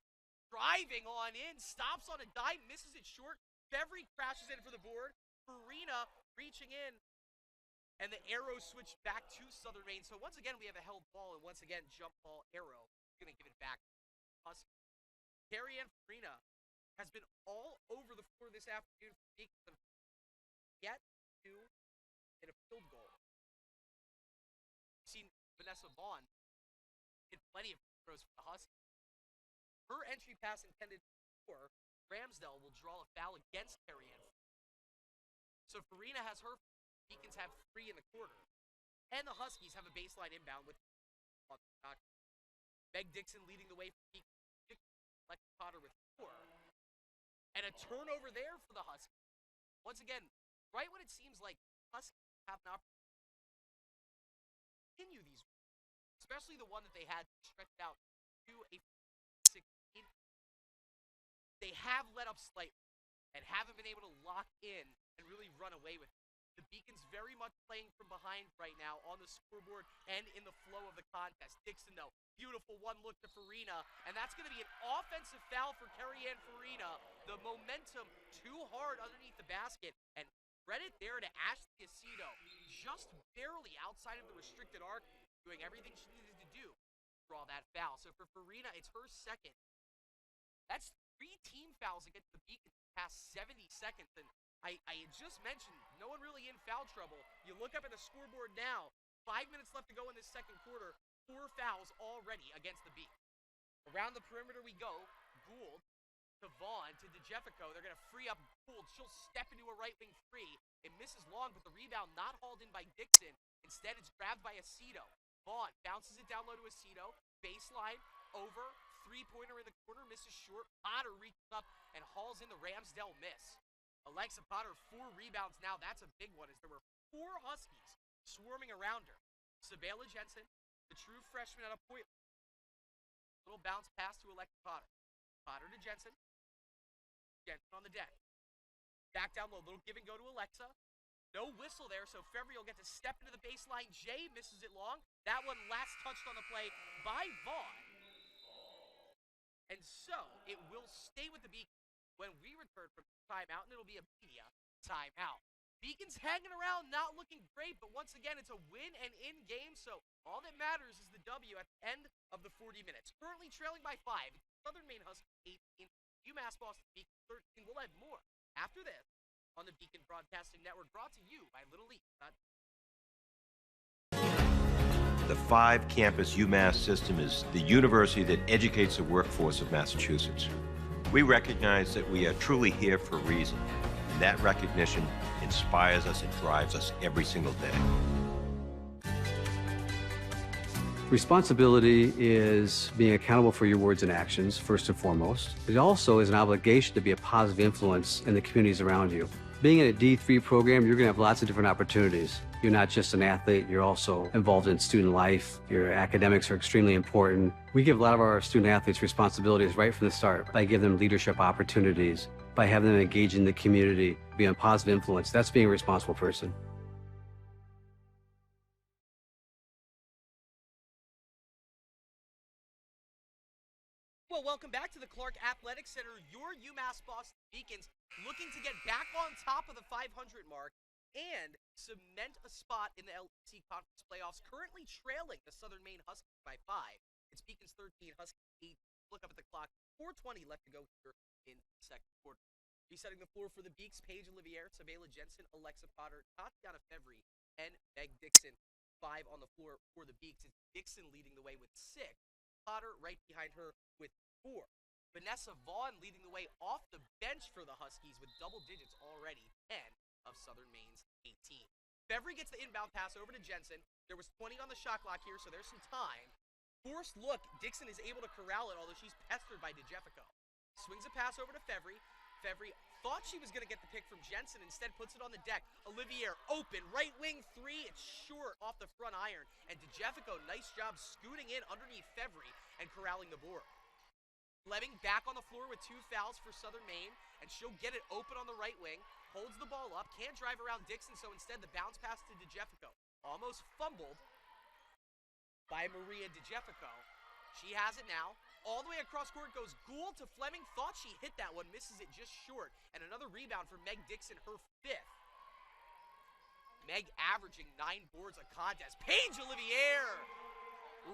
driving on in, stops on a dime, misses it short. Bevry crashes in for the board. Farina reaching in, and the arrow switched back to Southern Maine. So once again, we have a held ball, and once again, jump ball arrow. Going to give it back. Carrie Ann Farina has been all over the floor this afternoon, yet to hit a field goal. Seen Vanessa Vaughn hit plenty of throws for the Huskies. Her entry pass intended for Ramsdell will draw a foul against Carrie Ann. So Farina has her. Beacons have 3 in the quarter. And the Huskies have a baseline inbound with on the shot. Meg Dixon leading the way for Beacons. Lex Potter with 4. And a turnover there for the Huskies. Once again, right when it seems like Huskies have an opportunity to continue these, especially the one that they had stretched out to a 16. They have let up slightly and haven't been able to lock in and really run away with it. The Beacons very much playing from behind right now on the scoreboard and in the flow of the contest. Dixon, though, beautiful one look to Farina, and that's going to be an offensive foul for Kerry-Ann Farina. The momentum too hard underneath the basket, and credit there to Ashley Aceto, just barely outside of the restricted arc, doing everything she needed to do to draw that foul. So for Farina, it's her second. That's 3 team fouls against the Beacons past 70 seconds, and I had just mentioned no one really in foul trouble. You look up at the scoreboard now, 5 minutes left to go in this second quarter, 4 fouls already against the Beacons. Around the perimeter we go. Gould to Vaughn to DeJeffico. They're going to free up Gould. She'll step into a right wing three. It misses long, but the rebound not hauled in by Dixon. Instead, it's grabbed by Aceto. Vaughn bounces it down low to Aceto. Baseline over. Three-pointer in the corner, misses short. Potter reaches up and hauls in the Ramsdale miss. Alexa Potter, 4 rebounds now. That's a big one, as there were 4 Huskies swarming around her. Sabela Jensen, the true freshman out of Point. Little bounce pass to Alexa Potter. Potter to Jensen. Jensen on the deck. Back down low, little give and go to Alexa. No whistle there, so Febvre will get to step into the baseline. Jay misses it long. That one last touched on the play by Vaughn. And so, it will stay with the Beacons when we return from timeout, and it'll be a media timeout. Beacons hanging around, not looking great, but once again, it's a win and in game, so all that matters is the W at the end of the 40 minutes. Currently trailing by 5. Southern Maine Huskies 18, UMass Boston Beacons 13. We'll have more after this on the Beacon Broadcasting Network, brought to you by Little League. The 5-campus UMass system is the university that educates the workforce of Massachusetts. We recognize that we are truly here for a reason, and that recognition inspires us and drives us every single day. Responsibility is being accountable for your words and actions, first and foremost. It also is an obligation to be a positive influence in the communities around you. Being in a D3 program, you're going to have lots of different opportunities. You're not just an athlete, you're also involved in student life. Your academics are extremely important. We give a lot of our student athletes responsibilities right from the start by giving them leadership opportunities, by having them engage in the community, be a positive influence. That's being a responsible person. Well, welcome back to the Clark Athletic Center. Your UMass Boston Beacons looking to get back on top of the 500 mark and cement a spot in the LEC Conference playoffs, currently trailing the Southern Maine Huskies by 5. It's Beacons 13, Huskies 8. Look up at the clock. 4:20 left to go here in the second quarter. Resetting the floor for the Beaks, Paige Olivier, Sabela Jensen, Alexa Potter, Tatiana Febvre, and Meg Dixon. 5 on the floor for the Beaks. It's Dixon leading the way with 6. Potter right behind her with 4. Vanessa Vaughn leading the way off the bench for the Huskies with double digits already. 10 of Southern Maine's 18. Febvre gets the inbound pass over to Jensen. There was 20 on the shot clock here, so there's some time. Forced look, Dixon is able to corral it, although she's pestered by DeJeffico. Swings a pass over to Febvre. Febvre thought she was going to get the pick from Jensen, instead puts it on the deck. Olivier open, right wing 3, it's short off the front iron. And DeJeffico, nice job scooting in underneath Febvre and corralling the board. Fleming back on the floor with 2 fouls for Southern Maine, and she'll get it open on the right wing. Holds the ball up, can't drive around Dixon, so instead the bounce pass to DeJeffico. Almost fumbled by Maria DeJeffico. She has it now. All the way across court goes Gould to Fleming. Thought she hit that one, misses it just short. And another rebound for Meg Dixon, her 5th. Meg averaging 9 boards a contest. Paige Olivier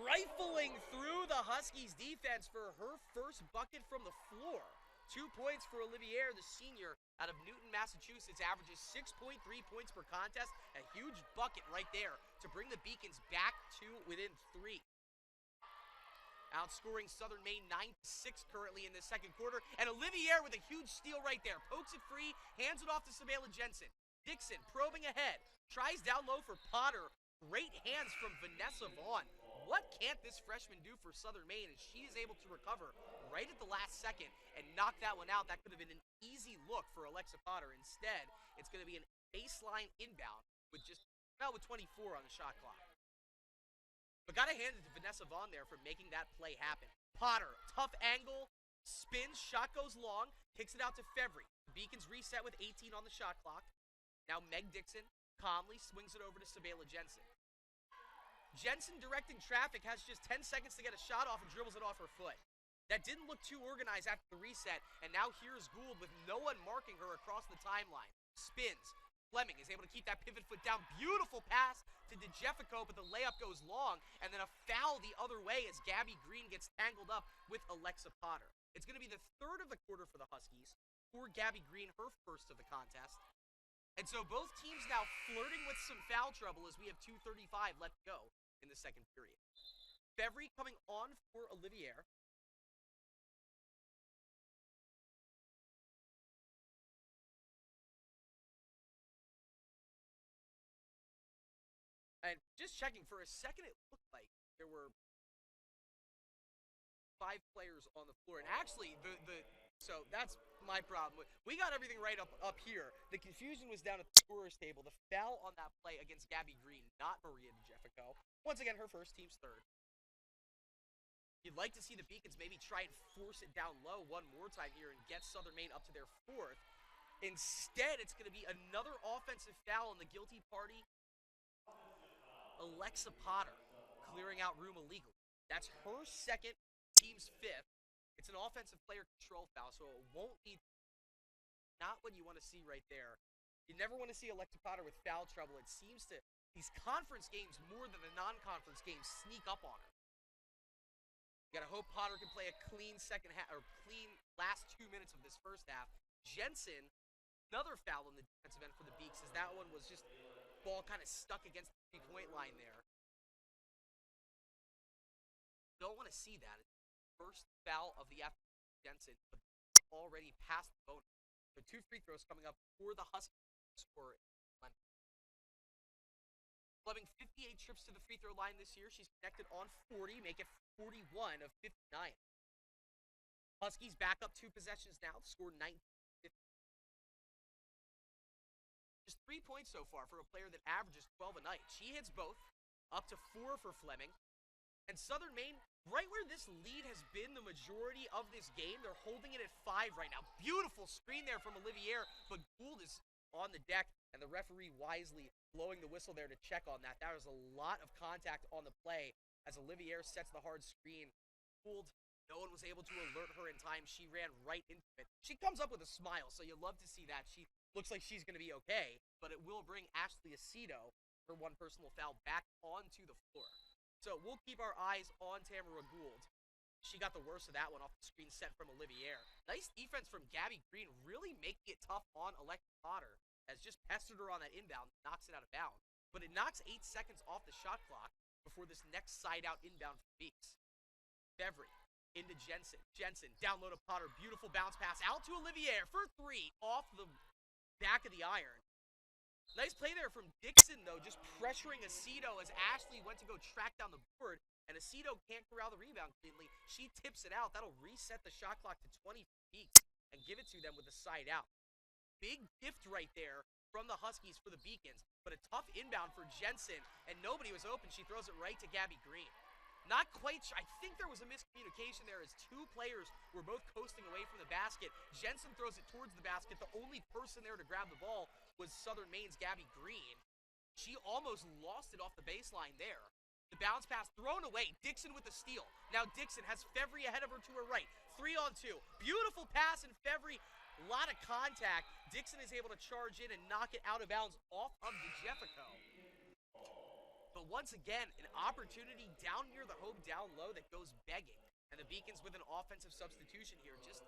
rifling through the Huskies defense for her first bucket from the floor. 2 points for Olivier, the senior out of Newton, Massachusetts, averages 6.3 points per contest. A huge bucket right there to bring the Beacons back to within 3. Outscoring Southern Maine 9-6 currently in the second quarter. And Olivier with a huge steal right there. Pokes it free, hands it off to Sabela Jensen. Dixon probing ahead. Tries down low for Potter. Great hands from Vanessa Vaughn. what can't this freshman do for Southern Maine? And she is able to recover right at the last second and knock that one out. That could have been an easy look for Alexa Potter. Instead, it's going to be an baseline inbound with just with 24 on the shot clock. But got to hand it to Vanessa Vaughn there for making that play happen. Potter, tough angle, spins, shot goes long, kicks it out to Fevry. Beacons reset with 18 on the shot clock. Now Meg Dixon calmly swings it over to Sabela Jensen. Jensen, directing traffic, has just 10 seconds to get a shot off and dribbles it off her foot. That didn't look too organized after the reset, and now here's Gould with no one marking her across the timeline. Spins. Fleming is able to keep that pivot foot down. Beautiful pass to DeJeffico, but the layup goes long, and then a foul the other way as Gabby Green gets tangled up with Alexa Potter. It's going to be the third of the quarter for the Huskies. For Gabby Green, her first of the contest. And so both teams now flirting with some foul trouble as we have 2:35 left to go in the second period. Fevry coming on for Olivier. And just checking, for a second it looked like there were 5 players on the floor. And actually, so that's my problem. We got everything right up here. The confusion was down at the scorer's table. The foul on that play against Gabby Green, not Maria DeJeffico. Once again, her first, team's third. You'd like to see the Beacons maybe try and force it down low one more time here and get Southern Maine up to their fourth. Instead, it's going to be another offensive foul on the guilty party. Alexa Potter clearing out room illegally. That's her second, team's fifth. It's an offensive player control foul, so it won't be not what you want to see right there. You never want to see Alexa Potter with foul trouble. It seems to, these conference games more than the non-conference games, sneak up on her. You gotta hope Potter can play a clean second half, or clean last 2 minutes of this first half. Jensen, another foul on the defensive end for the Beaks, as that one was just ball kind of stuck against the three-point line there. Don't want to see that. First foul of the afternoon, Jensen, but already past the bonus. So 2 free throws coming up for the Huskies score. Fleming 58 trips to the free throw line this year. She's connected on 40, make it 41 of 59. Huskies back up 2 possessions now, score 19. Just 3 points so far for a player that averages 12 a night. She hits both, up to 4 for Fleming. And Southern Maine, right where this lead has been the majority of this game, they're holding it at 5 right now. Beautiful screen there from Olivier, but Gould is on the deck, and the referee wisely blowing the whistle there to check on that. That was a lot of contact on the play as Olivier sets the hard screen. Gould, no one was able to alert her in time. She ran right into it. She comes up with a smile, so you love to see that. She looks like she's going to be okay, but it will bring Ashley Aceto, her 1 personal foul, back onto the floor. So we'll keep our eyes on Tamara Gould. She got the worst of that one off the screen set from Olivier. Nice defense from Gabby Green, really making it tough on Alexa Potter, as just pestered her on that inbound, knocks it out of bounds. But it knocks 8 seconds off the shot clock before this next side-out inbound for Beaks. Fevry into Jensen. Jensen, down low to Potter. Beautiful bounce pass out to Olivier for 3 off the back of the iron. Nice play there from Dixon, though, just pressuring Aceto as Ashley went to go track down the board, and Aceto can't corral the rebound cleanly. She tips it out. That'll reset the shot clock to 20 feet and give it to them with a side out. Big gift right there from the Huskies for the Beacons, but a tough inbound for Jensen, and nobody was open. She throws it right to Gabby Green. Not quite sure. I think there was a miscommunication there as 2 players were both coasting away from the basket. Jensen throws it towards the basket. The only person there to grab the ball was Southern Maine's Gabby Green. She almost lost it off the baseline there. The bounce pass thrown away. Dixon with the steal. Now Dixon has Fevry ahead of her to her right. 3-on-2. Beautiful pass, and Fevry, a lot of contact. Dixon is able to charge in and knock it out of bounds off of DeJeffico. But once again, an opportunity down near the hoop, down low, that goes begging. And the Beacons with an offensive substitution here. Just,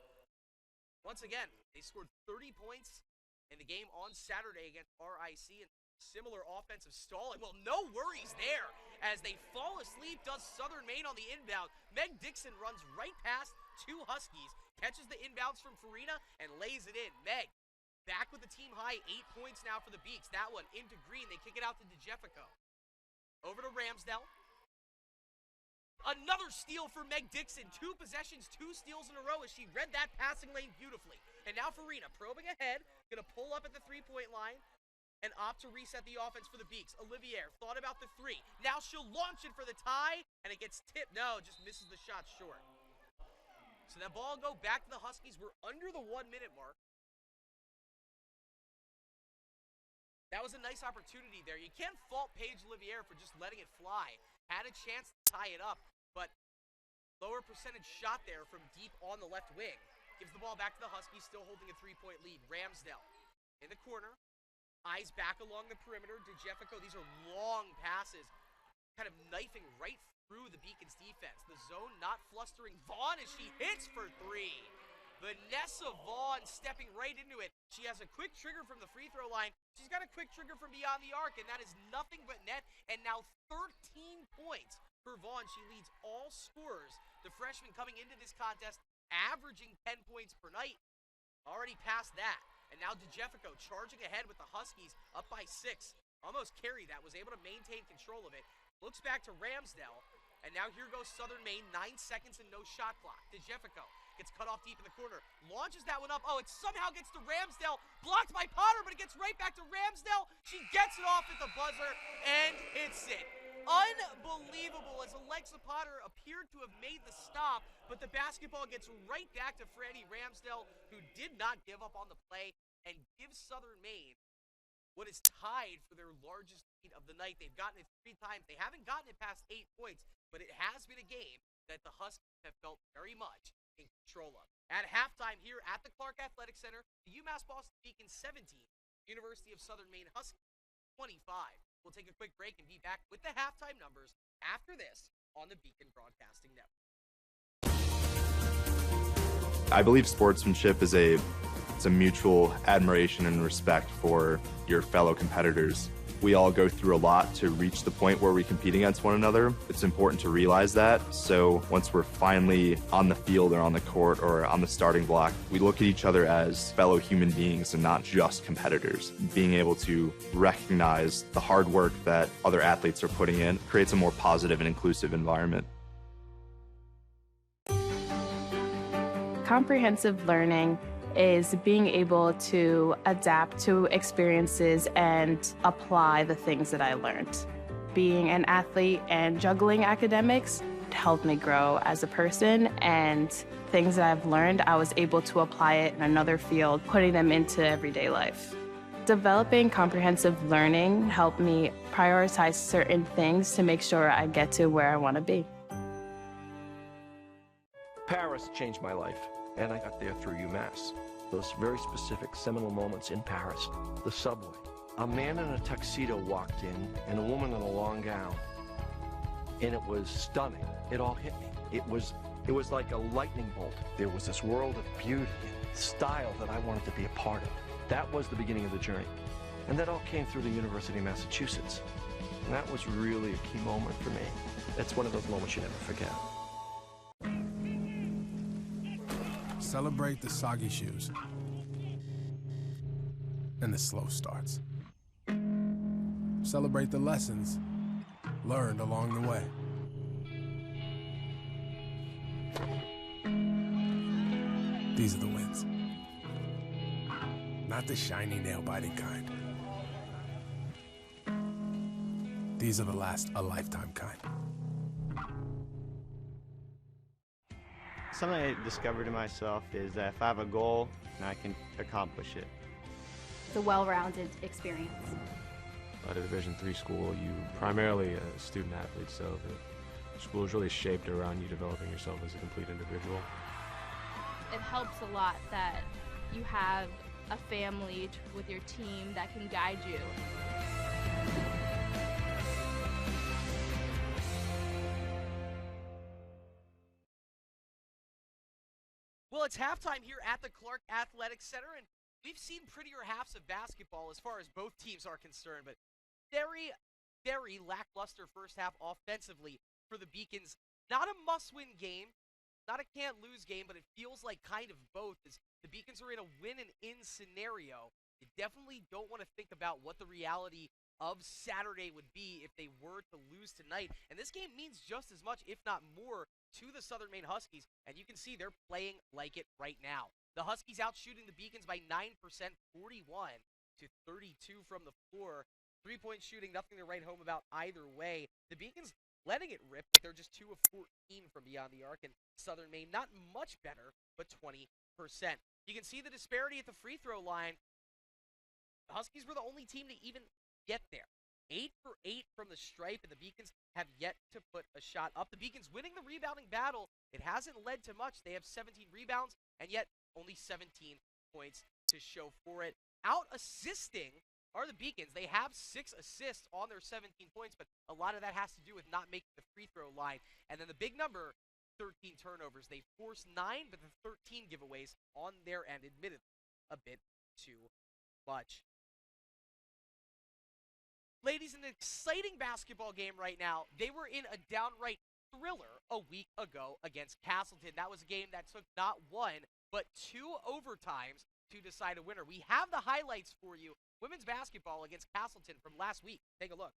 once again, they scored 30 points in the game on Saturday against RIC, and similar offensive stalling. Well, no worries there. As they fall asleep, does Southern Maine on the inbound. Meg Dixon runs right past 2 Huskies, catches the inbounds from Farina, and lays it in. Meg, back with the team high, 8 points now for the Beaks. That one into Green. They kick it out to DeJeffico. Over to Ramsdell. Another steal for Meg Dixon. 2 possessions, 2 steals in a row as she read that passing lane beautifully. And now Farina probing ahead, gonna pull up at the 3-point line and opt to reset the offense for the Beaks. Olivier thought about the 3. Now she'll launch it for the tie, and it gets tipped. No, just misses the shot short. So that ball will go back to the Huskies. We're under the 1-minute mark. That was a nice opportunity there. You can't fault Paige Olivier for just letting it fly. Had a chance to tie it up, but lower percentage shot there from deep on the left wing. Gives the ball back to the Huskies, still holding a 3-point lead. Ramsdell in the corner. Eyes back along the perimeter. DeJeffico, these are long passes. Kind of knifing right through the Beacons defense. The zone not flustering Vaughn as she hits for 3. Vanessa Vaughn stepping right into it. She has a quick trigger from the free throw line. She's got a quick trigger from beyond the arc, and that is nothing but net. And now 13 points for Vaughn. She leads all scorers. The freshman coming into this contest, averaging 10 points per night. Already past that. And now DeJeffico charging ahead with the Huskies, up by 6. Almost carried that, was able to maintain control of it. Looks back to Ramsdell. And now here goes Southern Maine, 9 seconds and no shot clock. DeJeffico gets cut off deep in the corner, launches that one up. Oh, it somehow gets to Ramsdell, blocked by Potter, but it gets right back to Ramsdell. She gets it off at the buzzer and hits it. Unbelievable, as Alexa Potter appeared to have made the stop, but the basketball gets right back to Franny Ramsdell, who did not give up on the play and gives Southern Maine what is tied for their largest lead of the night. They've gotten it 3 times. They haven't gotten it past 8 points, but it has been a game that the Huskies have felt very much in control of. At halftime here at the Clark Athletic Center, the UMass Boston Beacons 17, University of Southern Maine Huskies 25. We'll take a quick break and be back with the halftime numbers after this on the Beacon Broadcasting Network. I believe sportsmanship is a mutual admiration and respect for your fellow competitors. We all go through a lot to reach the point where we compete against one another. It's important to realize that. So once we're finally on the field or on the court or on the starting block, we look at each other as fellow human beings and not just competitors. Being able to recognize the hard work that other athletes are putting in creates a more positive and inclusive environment. Comprehensive learning is being able to adapt to experiences and apply the things that I learned. Being an athlete and juggling academics helped me grow as a person, and things that I've learned, I was able to apply it in another field, putting them into everyday life. Developing comprehensive learning helped me prioritize certain things to make sure I get to where I want to be. Paris changed my life, and I got there through UMass. Those very specific seminal moments in Paris, the subway. A man in a tuxedo walked in, and a woman in a long gown, and it was stunning. It all hit me. It was like a lightning bolt. There was this world of beauty and style that I wanted to be a part of. That was the beginning of the journey, and that all came through the University of Massachusetts. And that was really a key moment for me. That's one of those moments you never forget. Celebrate the soggy shoes and the slow starts. Celebrate the lessons learned along the way. These are the wins. Not the shiny nail-biting kind. These are the last a lifetime kind. Something I discovered in myself is that if I have a goal, I can accomplish it. It's a well-rounded experience. At a Division III school, you primarily a student athlete, so the school is really shaped around you developing yourself as a complete individual. It helps a lot that you have a family with your team that can guide you. Well, it's halftime here at the Clark Athletic Center, and we've seen prettier halves of basketball as far as both teams are concerned, but very, very lackluster first half offensively for the Beacons. Not a must-win game, not a can't-lose game, but it feels like kind of both, as the Beacons are in a win-and-in scenario. You definitely don't want to think about what the reality of Saturday would be if they were to lose tonight. And this game means just as much, if not more, to the Southern Maine Huskies. And you can see they're playing like it right now. The Huskies out shooting the Beacons by 9%, 41 to 32 from the floor. 3-point shooting, nothing to write home about either way. The Beacons letting it rip. They're just 2 of 14 from beyond the arc, and Southern Maine not much better, but 20%. You can see the disparity at the free throw line. The Huskies were the only team to even get there. 8 for 8 from the stripe, and the Beacons have yet to put a shot up. The Beacons winning the rebounding battle. It hasn't led to much. They have 17 rebounds, and yet only 17 points to show for it. Out assisting are the Beacons. They have 6 assists on their 17 points, but a lot of that has to do with not making the free throw line. And then the big number, 13 turnovers. They forced 9, but the 13 giveaways on their end, admittedly, a bit too much. Ladies, an exciting basketball game right now. They were in a downright thriller a week ago against Castleton. That was a game that took not 1, but 2 overtimes to decide a winner. We have the highlights for you. Women's basketball against Castleton from last week. Take a look.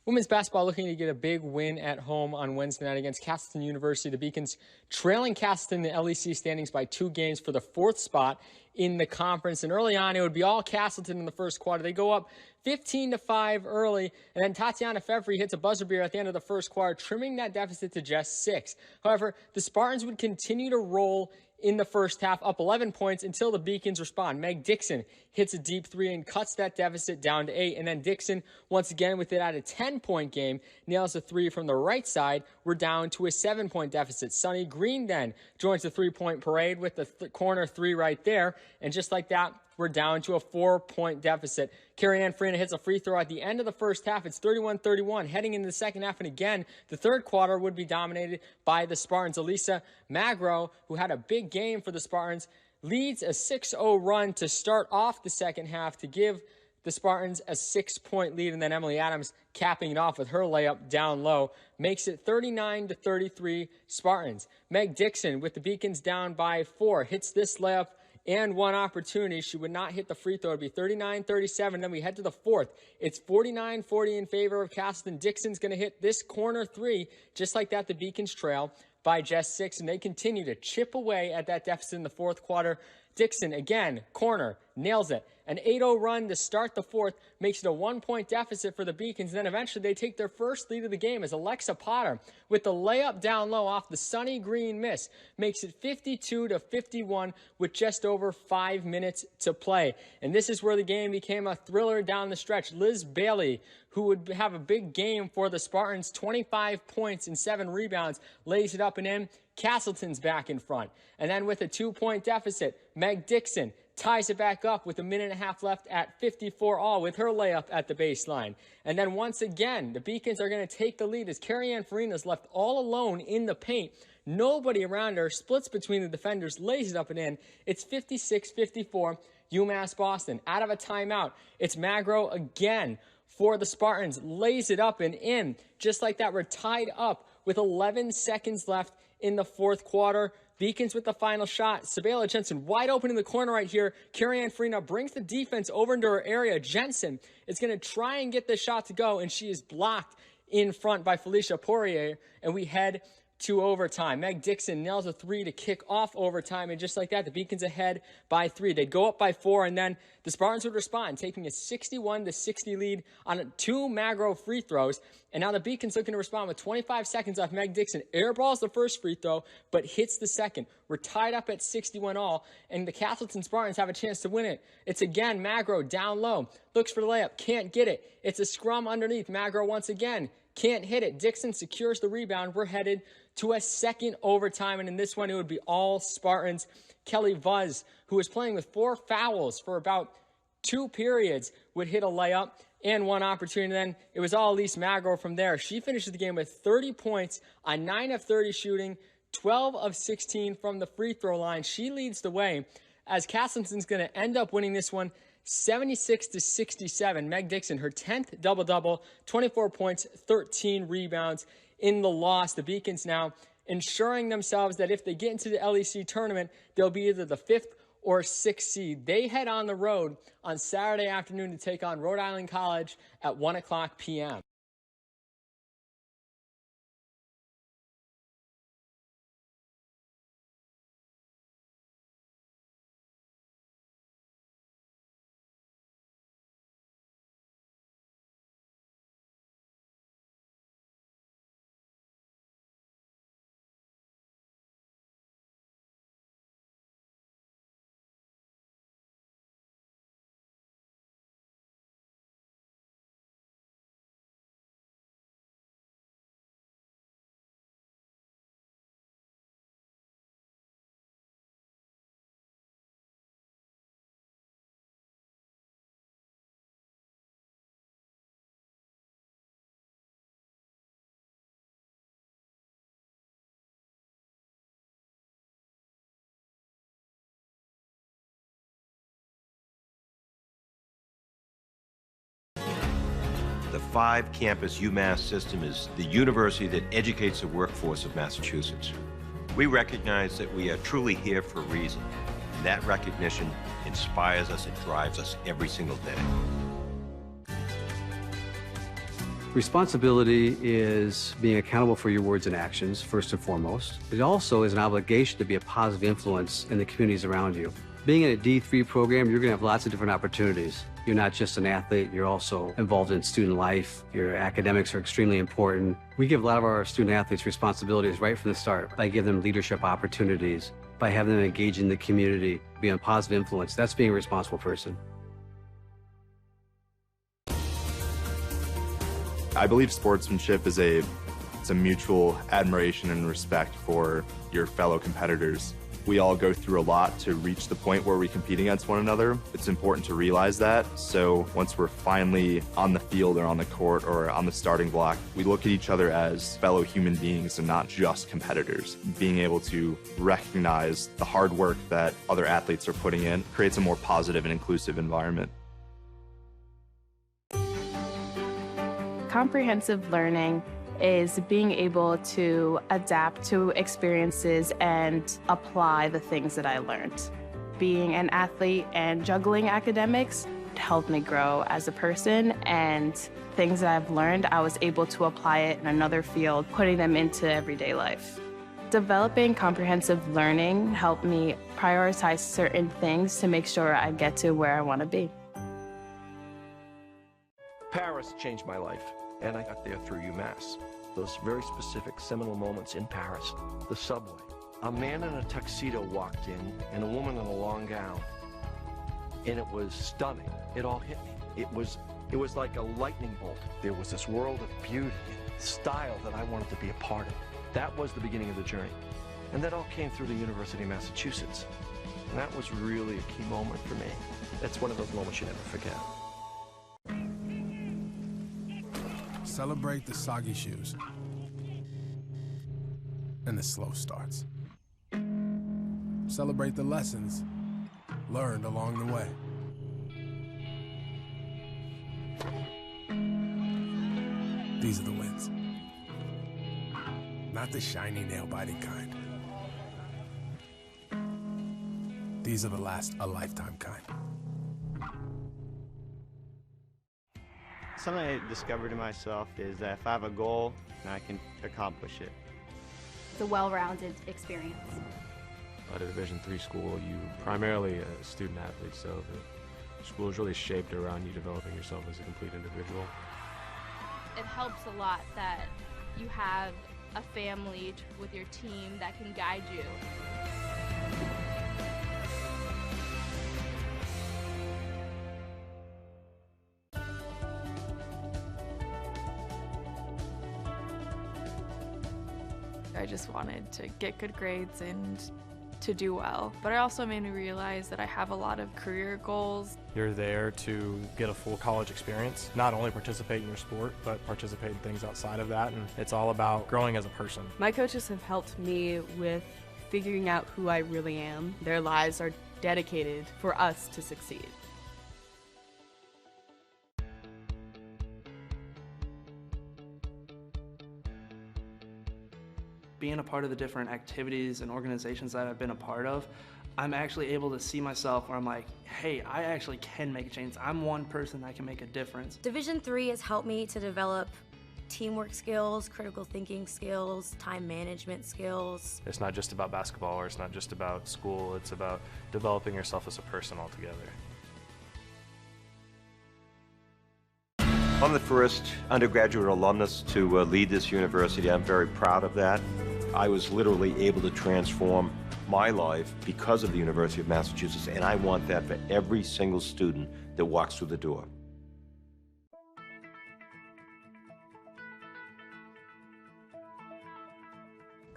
Women's basketball looking to get a big win at home on Wednesday night against Castleton University. The Beacons trailing Castleton in the LEC standings by 2 games for the 4th spot in the conference. And early on, it would be all Castleton in the first quarter. They go up 15-5 early, and then Tatiana Fevry hits a buzzer beater at the end of the first quarter, trimming that deficit to just 6. However, the Spartans would continue to roll in the first half, up 11 points until the Beacons respond. Meg Dixon hits a deep 3 and cuts that deficit down to 8. And then Dixon, once again, with it at a 10-point game, nails a 3 from the right side. We're down to a 7-point deficit. Sunny Green then joins the 3-point parade with the corner 3 right there. And just like that, we're down to a 4-point deficit. Carrie Ann Freena hits a free throw at the end of the first half. It's 31-31. Heading into the second half, and again, the third quarter would be dominated by the Spartans. Elisa Magro, who had a big game for the Spartans, leads a 6-0 run to start off the second half to give the Spartans a 6-point lead, and then Emily Adams capping it off with her layup down low makes it 39-33 Spartans. Meg Dixon with the Beacons down by 4 hits this layup and 1 opportunity. She would not hit the free throw. It would be 39-37. Then we head to the 4th. It's 49-40 in favor of Castleton. Dixon's going to hit this corner 3. Just like that, the Beacons trail by just 6, and they continue to chip away at that deficit in the 4th quarter. Dixon, again, corner, nails it. An 8-0 run to start the 4th makes it a 1-point deficit for the Beacons. And then eventually they take their first lead of the game as Alexa Potter, with the layup down low off the Sunny Green miss, makes it 52-51 with just over 5 minutes to play. And this is where the game became a thriller down the stretch. Liz Bailey, who would have a big game for the Spartans, 25 points and 7 rebounds, lays it up and in. Castleton's back in front. And then with a 2-point deficit, Meg Dixon ties it back up with a minute and a half left at 54 all with her layup at the baseline. And then once again, the Beacons are going to take the lead as Carrie Ann Farina is left all alone in the paint. Nobody around her, splits between the defenders, lays it up and in. It's 56-54, UMass Boston. Out of a timeout, it's Magro again for the Spartans, lays it up and in. Just like that, we're tied up with 11 seconds left in the 4th quarter. Beacons with the final shot. Sabela Jensen wide open in the corner right here. Carrie Ann Farina brings the defense over into her area. Jensen is going to try and get the shot to go, and she is blocked in front by Felicia Poirier, and we head to overtime. Meg Dixon nails a 3 to kick off overtime, and just like that, the Beacons ahead by 3. They'd go up by 4, and then the Spartans would respond, taking a 61-60 lead on 2 Magro free throws. And now the Beacons looking to respond with 25 seconds off. Meg Dixon airballs the first free throw, but hits the second. We're tied up at 61 all, and the Castleton Spartans have a chance to win it. It's again Magro down low, looks for the layup, can't get it. It's a scrum underneath. Magro once again can't hit it. Dixon secures the rebound. We're headed to a second overtime, and in this one, it would be all Spartans. Kelly Vuz, who was playing with 4 fouls for about 2 periods, would hit a layup and 1 opportunity. Then it was all Elise Magro from there. She finishes the game with 30 points on 9 of 30 shooting, 12 of 16 from the free throw line. She leads the way as Castleton's going to end up winning this one 76-67. Meg Dixon, her 10th double-double, 24 points, 13 rebounds in the loss. The Beacons now ensuring themselves that if they get into the LEC tournament, they'll be either the 5th or 6th seed. They head on the road on Saturday afternoon to take on Rhode Island College at 1 o'clock p.m. The 5-campus UMass system is the university that educates the workforce of Massachusetts. We recognize that we are truly here for a reason, and that recognition inspires us and drives us every single day. Responsibility is being accountable for your words and actions, first and foremost. It also is an obligation to be a positive influence in the communities around you. Being in a D3 program, you're going to have lots of different opportunities. You're not just an athlete, you're also involved in student life. Your academics are extremely important. We give a lot of our student athletes responsibilities right from the start by giving them leadership opportunities, by having them engage in the community, be a positive influence. That's being a responsible person. I believe sportsmanship is a mutual admiration and respect for your fellow competitors. We all go through a lot to reach the point where we compete against one another. It's important to realize that. So once we're finally on the field or on the court or on the starting block, we look at each other as fellow human beings and not just competitors. Being able to recognize the hard work that other athletes are putting in creates a more positive and inclusive environment. Comprehensive learning is being able to adapt to experiences and apply the things that I learned. Being an athlete and juggling academics helped me grow as a person, and things that I've learned, I was able to apply it in another field, putting them into everyday life. Developing comprehensive learning helped me prioritize certain things to make sure I get to where I want to be. Paris changed my life, and I got there through UMass. Those very specific seminal moments in Paris, the subway. A man in a tuxedo walked in, and a woman in a long gown. And it was stunning. It all hit me. It was like a lightning bolt. There was this world of beauty and style that I wanted to be a part of. That was the beginning of the journey. And that all came through the University of Massachusetts. And that was really a key moment for me. That's one of those moments you never forget. Celebrate the soggy shoes and the slow starts. Celebrate the lessons learned along the way. These are the wins. Not the shiny nail-biting kind. These are the last a lifetime kind. Something I discovered in myself is that if I have a goal, I can accomplish it. It's a well-rounded experience. At a Division III school, you primarily a student athlete, so the school is really shaped around you developing yourself as a complete individual. It helps a lot that you have a family with your team that can guide you. I just wanted to get good grades and to do well, but it also made me realize that I have a lot of career goals. You're there to get a full college experience, not only participate in your sport, but participate in things outside of that, and it's all about growing as a person. My coaches have helped me with figuring out who I really am. Their lives are dedicated for us to succeed. Being a part of the different activities and organizations that I've been a part of, I'm actually able to see myself where I'm like, hey, I actually can make a change. I'm one person that can make a difference. Division III has helped me to develop teamwork skills, critical thinking skills, time management skills. It's not just about basketball, or it's not just about school, it's about developing yourself as a person altogether. I'm the first undergraduate alumnus to lead this university. I'm very proud of that. I was literally able to transform my life because of the University of Massachusetts, and I want that for every single student that walks through the door.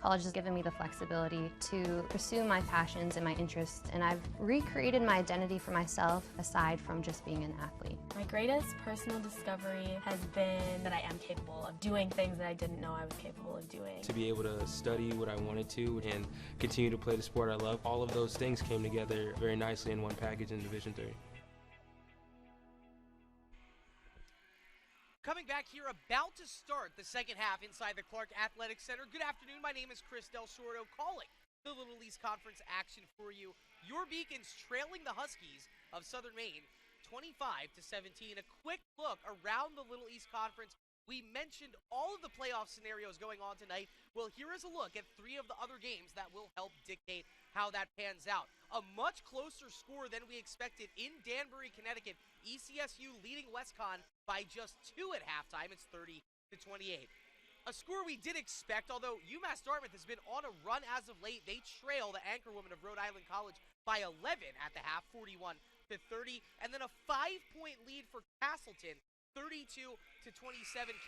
College has given me the flexibility to pursue my passions and my interests, and I've recreated my identity for myself aside from just being an athlete. My greatest personal discovery has been that I am capable of doing things that I didn't know I was capable of doing. To be able to study what I wanted to and continue to play the sport I love, all of those things came together very nicely in one package in Division III. Coming back here, about to start the second half inside the Clark Athletic Center. Good afternoon, my name is Chris Del Sordo, calling the Little East Conference action for you. Your Beacons trailing the Huskies of Southern Maine 25-17. A quick look around the Little East Conference. We mentioned all of the playoff scenarios going on tonight. Well, here is a look at 3 of the other games that will help dictate how that pans out. A much closer score than we expected in Danbury, Connecticut. ECSU leading WestConn by just 2 at halftime. It's 30-28. A score we did expect, although UMass Dartmouth has been on a run as of late. They trail the anchor woman of Rhode Island College by 11 at the half, 41-30. And then a 5-point lead for Castleton, 32-27.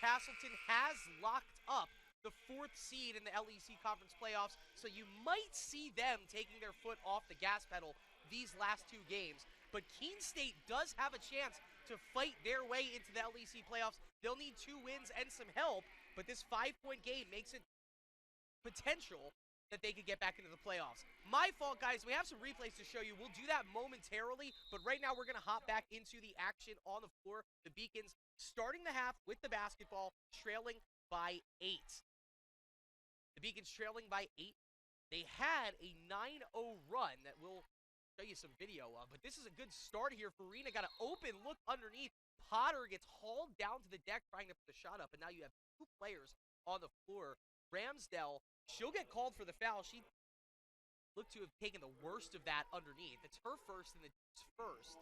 Castleton has locked up the 4th seed in the LEC Conference playoffs, so you might see them taking their foot off the gas pedal these last 2 games. But Keene State does have a chance to fight their way into the LEC playoffs. They'll need 2 wins and some help, but this 5-point game makes it potential that they could get back into the playoffs. My fault, guys. We have some replays to show you. We'll do that momentarily, but right now we're going to hop back into the action on the floor. The Beacons starting the half with the basketball, trailing by 8. The Beacons trailing by 8. They had a 9-0 run that we'll show you some video of, but this is a good start here for Arena. Got an open look underneath. Potter gets hauled down to the deck trying to put the shot up, and now you have 2 players on the floor. Ramsdell, she'll get called for the foul. She looked to have taken the worst of that underneath. It's her first and the team's first.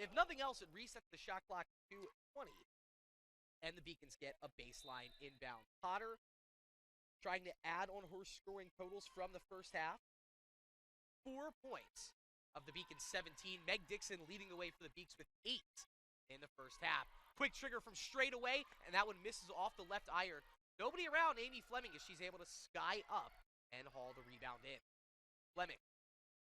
If nothing else, it resets the shot clock to 20. And the Beacons get a baseline inbound. Potter trying to add on her scoring totals from the first half. 4 points of the Beacons 17. Meg Dixon leading the way for the Beaks with 8 in the first half. Quick trigger from straight away, and that one misses off the left iron. Nobody around Amy Fleming as she's able to sky up and haul the rebound in. Fleming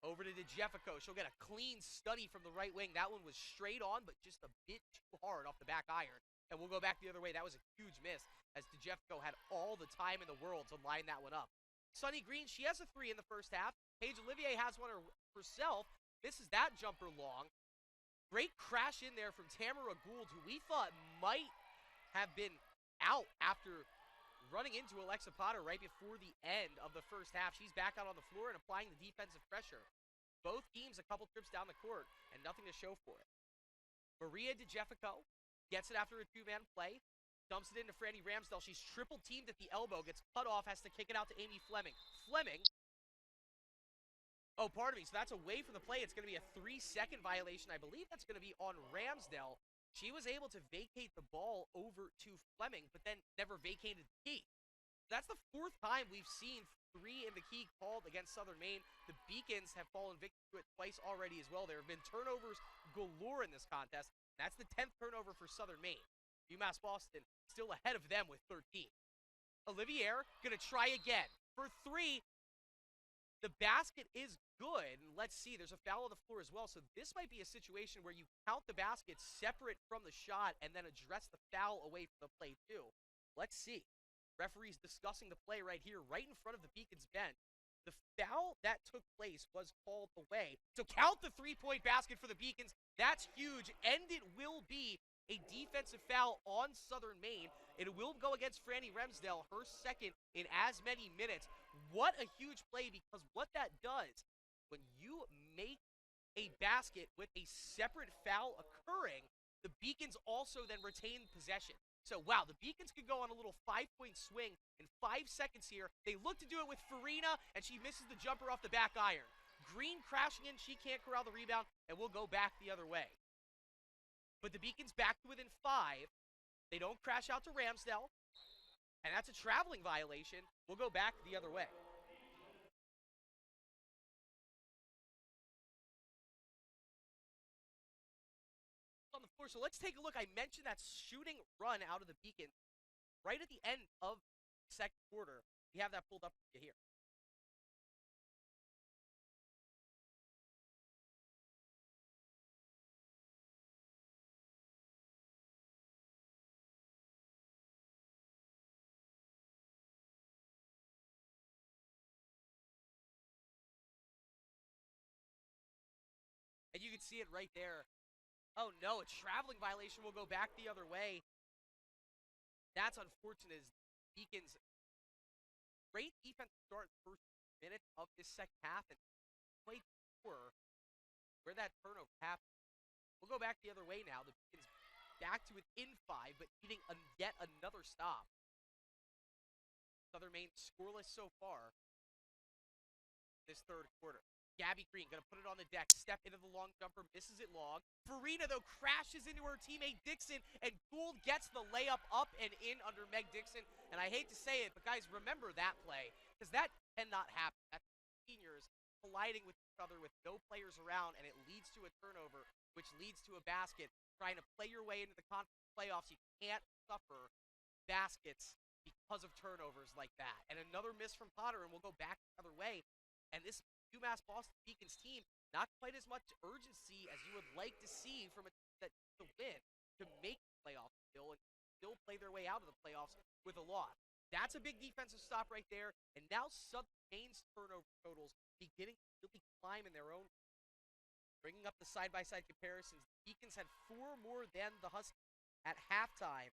over to DeJeffico. She'll get a clean study from the right wing. That one was straight on, but just a bit too hard off the back iron. And we'll go back the other way. That was a huge miss as DeJeffico had all the time in the world to line that one up. Sunny Green, she has a 3 in the first half. Paige Olivier has one herself. Misses that jumper long. Great crash in there from Tamara Gould, who we thought might have been out after running into Alexa Potter right before the end of the first half. She's back out on the floor and applying the defensive pressure. Both teams a couple trips down the court and nothing to show for it. Maria DeJeffico gets it after a 2-man play. Dumps it into Franny Ramsdell. She's triple teamed at the elbow. Gets cut off. Has to kick it out to Amy Fleming. Fleming. Oh, pardon me. So that's away from the play. It's going to be a 3-second violation. I believe that's going to be on Ramsdell. She was able to vacate the ball over to Fleming, but then never vacated the key. That's the 4th time we've seen 3 in the key called against Southern Maine. The Beacons have fallen victim to it twice already as well. There have been turnovers galore in this contest. That's the 10th turnover for Southern Maine. UMass Boston still ahead of them with 13. Olivier gonna try again for 3. The basket is good, and let's see, there's a foul on the floor as well, so this might be a situation where you count the basket separate from the shot and then address the foul away from the play too. Let's see. Referee's discussing the play right here, right in front of the Beacons bench. The foul that took place was called away. So count the 3-point basket for the Beacons. That's huge, and it will be a defensive foul on Southern Maine. It will go against Franny Ramsdell, her second in as many minutes. What a huge play, because what that does, when you make a basket with a separate foul occurring, the Beacons also then retain possession. So, wow, the Beacons could go on a little 5-point swing in 5 seconds here. They look to do it with Farina, and she misses the jumper off the back iron. Green crashing in, she can't corral the rebound, and we'll go back the other way. But the Beacons back to within 5. They don't crash out to Ramsdell, and that's a traveling violation. We'll go back the other way. On the floor, so let's take a look. I mentioned that shooting run out of the Beacon right at the end of the second quarter. We have that pulled up for you here. And you can see it right there. Oh no, a traveling violation will go back the other way. That's unfortunate as Beacons great defense to start the first minute of this second half and played poor where that turnover happened. We'll go back the other way now. The Beacons back to within 5, but needing yet another stop. Southern Maine scoreless so far this third quarter. Gabby Green gonna put it on the deck, step into the long jumper, misses it long. Farina, though, crashes into her teammate Dixon, and Gould gets the layup up and in under Meg Dixon. And I hate to say it, but guys, remember that play, because that cannot happen. That's seniors colliding with each other with no players around, and it leads to a turnover, which leads to a basket. Trying to play your way into the conference playoffs, you can't suffer baskets because of turnovers like that. And another miss from Potter, and we'll go back the other way. And this UMass Boston Beacons team, not quite as much urgency as you would like to see from a team that needs to win to make the playoffs still and still play their way out of the playoffs with a loss. That's a big defensive stop right there. And now Southern Maine's turnover totals beginning to really climb in their own. Bringing up the side-by-side comparisons, the Beacons had 4 more than the Huskies at halftime.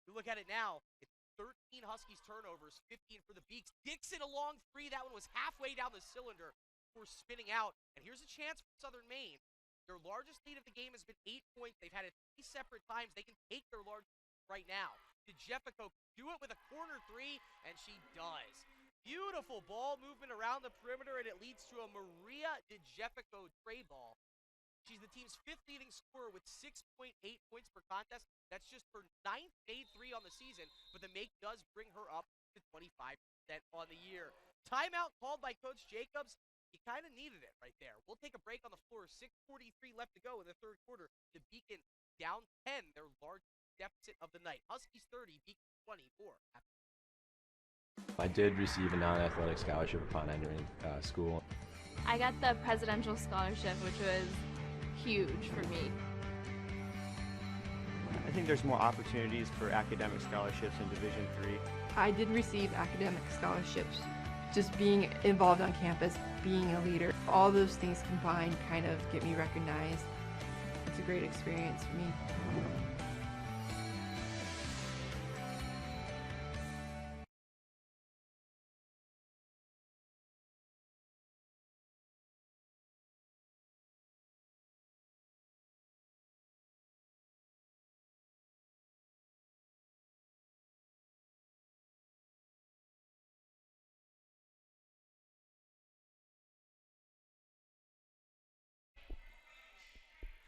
You look at it now, it's 13 Huskies turnovers, 15 for the Beaks. Dixon a long 3, that one was halfway down the cylinder before spinning out. And here's a chance for Southern Maine. Their largest lead of the game has been 8 points. They've had it 3 separate times. They can take their largest right now. DeJeffico do it with a corner 3, and she does. Beautiful ball movement around the perimeter, and it leads to a Maria DeJeffico tray ball. She's the team's 5th leading scorer with 6.8 points per contest. That's just her 9th made 3 on the season, but the make does bring her up to 25% on the year. Timeout called by Coach Jacobs. He kind of needed it right there. We'll take a break on the floor. 6:43 left to go in the third quarter. The Beacons down 10, their largest deficit of the night. Huskies 30, Beacons 24. I did receive a non-athletic scholarship upon entering school. I got the presidential scholarship, which was huge for me. I think there's more opportunities for academic scholarships in Division III. I did receive academic scholarships. Just being involved on campus, being a leader, all those things combined kind of get me recognized. It's a great experience for me.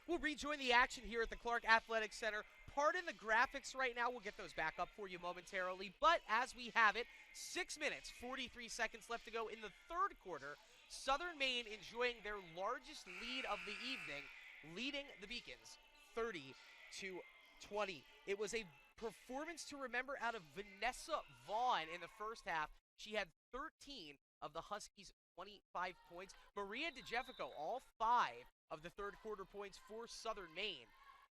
We'll rejoin the action here at the Clark Athletic Center. Pardon the graphics right now. We'll get those back up for you momentarily. But as we have it, 6 minutes, 43 seconds left to go in the third quarter. Southern Maine enjoying their largest lead of the evening, leading the Beacons 30-20. It was a performance to remember out of Vanessa Vaughn in the first half. She had 13 of the Huskies' 25 points. Maria DeJeffico, all 5 of the third quarter points for Southern Maine.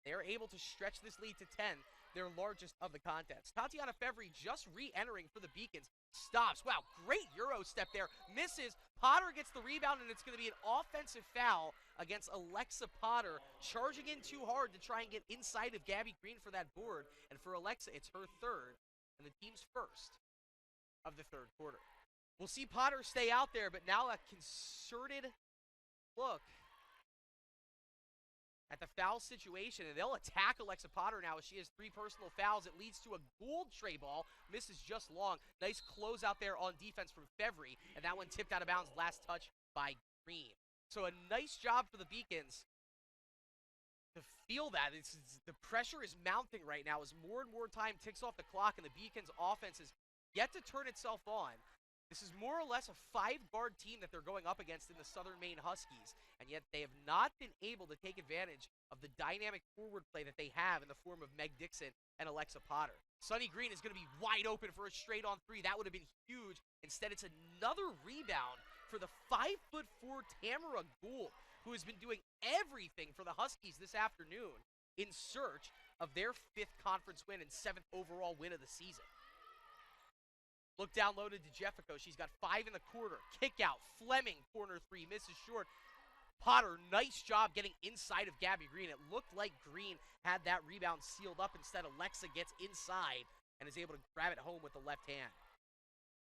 They're able to stretch this lead to 10, their largest of the contest. Tatiana Fevry just re-entering for the Beacons. Stops. Wow, great Euro step there. Misses. Potter gets the rebound, and it's going to be an offensive foul against Alexa Potter, charging in too hard to try and get inside of Gabby Green for that board. And for Alexa, it's her third, and the team's first of the third quarter. We'll see Potter stay out there, but now a concerted look at the foul situation, and they'll attack Alexa Potter now as she has 3 personal fouls. It leads to a Gould tray ball. Misses just long. Nice close out there on defense from Fevry, and that one tipped out of bounds. Last touch by Green. So a nice job for the Beacons to feel that. The pressure is mounting right now as more and more time ticks off the clock, and the Beacons' offense is yet to turn itself on. This is more or less a 5-guard team that they're going up against in the Southern Maine Huskies, and yet they have not been able to take advantage of the dynamic forward play that they have in the form of Meg Dixon and Alexa Potter. Sunny Green is going to be wide open for a straight-on 3. That would have been huge. Instead, it's another rebound for the 5'4" Tamara Gould, who has been doing everything for the Huskies this afternoon in search of their 5th conference win and 7th overall win of the season. Look down low to DeJeffico. She's got 5 in the quarter. Kick out. Fleming, corner 3, misses short. Potter, nice job getting inside of Gabby Green. It looked like Green had that rebound sealed up. Instead, Alexa gets inside and is able to grab it home with the left hand.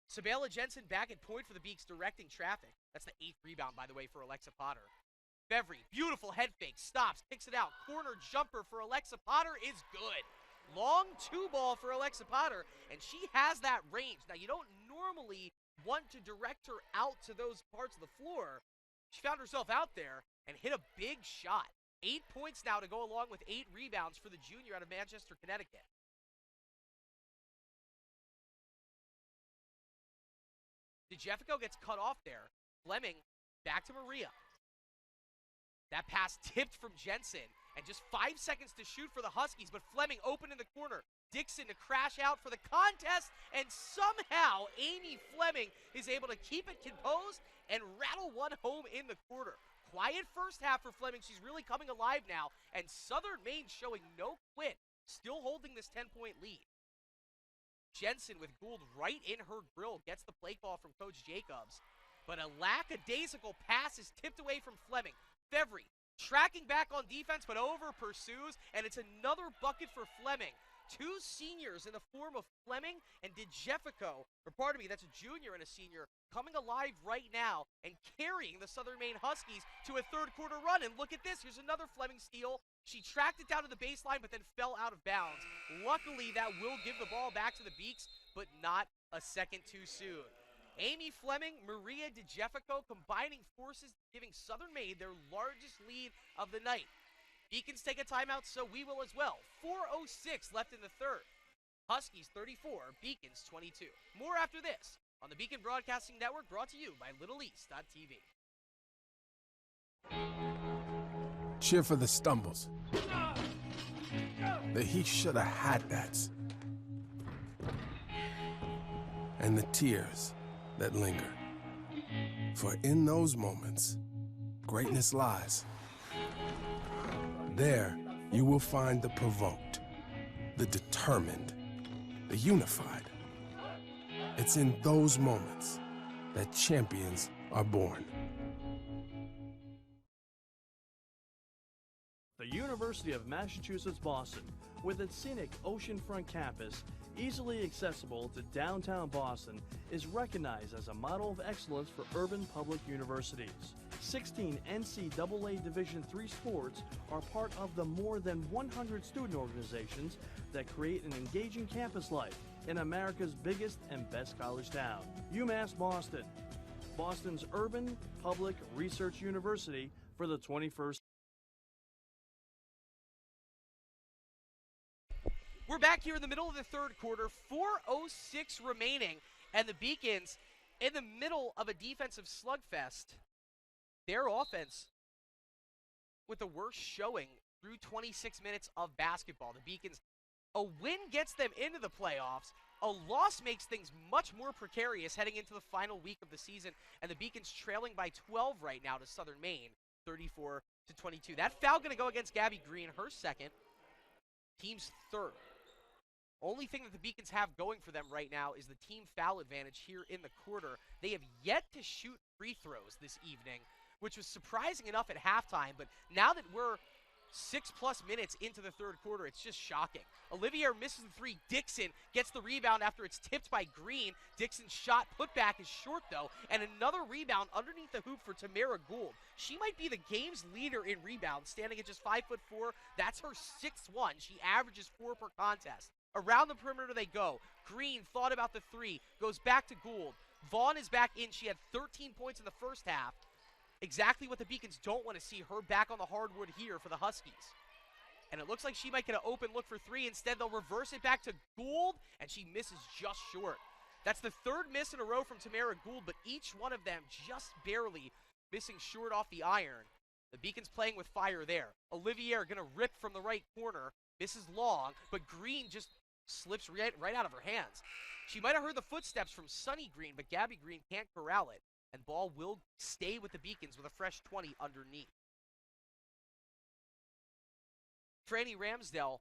Sabella Jensen back at point for the Beaks, directing traffic. That's the 8th rebound, by the way, for Alexa Potter. Bevry, beautiful head fake, stops, kicks it out. Corner jumper for Alexa Potter is good. Long 2-ball for Alexa Potter, and she has that range. Now, you don't normally want to direct her out to those parts of the floor. She found herself out there and hit a big shot. 8 points now to go along with 8 rebounds for the junior out of Manchester, Connecticut. DeJeffico gets cut off there. Fleming back to Maria. That pass tipped from Jensen, and just 5 seconds to shoot for the Huskies, but Fleming open in the corner. Dixon to crash out for the contest, and somehow Amy Fleming is able to keep it composed and rattle one home in the quarter. Quiet first half for Fleming. She's really coming alive now, and Southern Maine showing no quit, still holding this 10-point lead. Jensen with Gould right in her grill gets the play call from Coach Jacobs, but a lackadaisical pass is tipped away from Fleming. Fevry tracking back on defense, but over pursues, and it's another bucket for Fleming. 2 seniors in the form of Fleming and DeJeffico, or pardon me, that's a junior and a senior, coming alive right now and carrying the Southern Maine Huskies to a 3rd quarter run. And look at this, here's another Fleming steal. She tracked it down to the baseline, but then fell out of bounds. Luckily, that will give the ball back to the Beaks, but not a second too soon. Amy Fleming, Maria DeJeffico combining forces, giving Southern Maine their largest lead of the night. Beacons take a timeout, so we will as well. 4:06 left in the 3rd. Huskies 34, Beacons 22. More after this on the Beacon Broadcasting Network, brought to you by LittleEast.tv. Cheer for the stumbles. The he shoulda had that's. And the tears that linger. For in those moments, greatness lies. There, you will find the provoked, the determined, the unified. It's in those moments that champions are born. The University of Massachusetts Boston, with its scenic oceanfront campus, easily accessible to downtown Boston, is recognized as a model of excellence for urban public universities. 16 NCAA Division III sports are part of the more than 100 student organizations that create an engaging campus life in America's biggest and best college town. UMass Boston, Boston's urban public research university for the 21st. We're back here in the middle of the 3rd quarter, 4:06 remaining, and the Beacons in the middle of a defensive slugfest. Their offense with the worst showing through 26 minutes of basketball. The Beacons, a win gets them into the playoffs. A loss makes things much more precarious heading into the final week of the season, and the Beacons trailing by 12 right now to Southern Maine, 34-22. That foul going to go against Gabby Green, her 2nd, team's 3rd. Only thing that the Beacons have going for them right now is the team foul advantage here in the quarter. They have yet to shoot free throws this evening, which was surprising enough at halftime, but now that we're 6+ minutes into the third quarter. It's just shocking. Olivier misses the three. Dixon gets the rebound after it's tipped by Green. Dixon's shot put back is short, though, and another rebound underneath the hoop for Tamara Gould. She might be the game's leader in rebounds, standing at just 5'4". That's her 6'1". She averages 4 per contest. Around the perimeter they go. Green thought about the three, goes back to Gould. Vaughn is back in. She had 13 points in the first half. Exactly what the Beacons don't want to see, her back on the hardwood here for the Huskies. And it looks like she might get an open look for three. Instead, they'll reverse it back to Gould, and she misses just short. That's the third miss in a row from Tamara Gould, but each one of them just barely missing short off the iron. The Beacons playing with fire there. Olivier going to rip from the right corner. Misses long, but Green just slips right out of her hands. She might have heard the footsteps from Sunny Green, but Gabby Green can't corral it. And ball will stay with the Beacons with a fresh 20 underneath. Franny Ramsdell,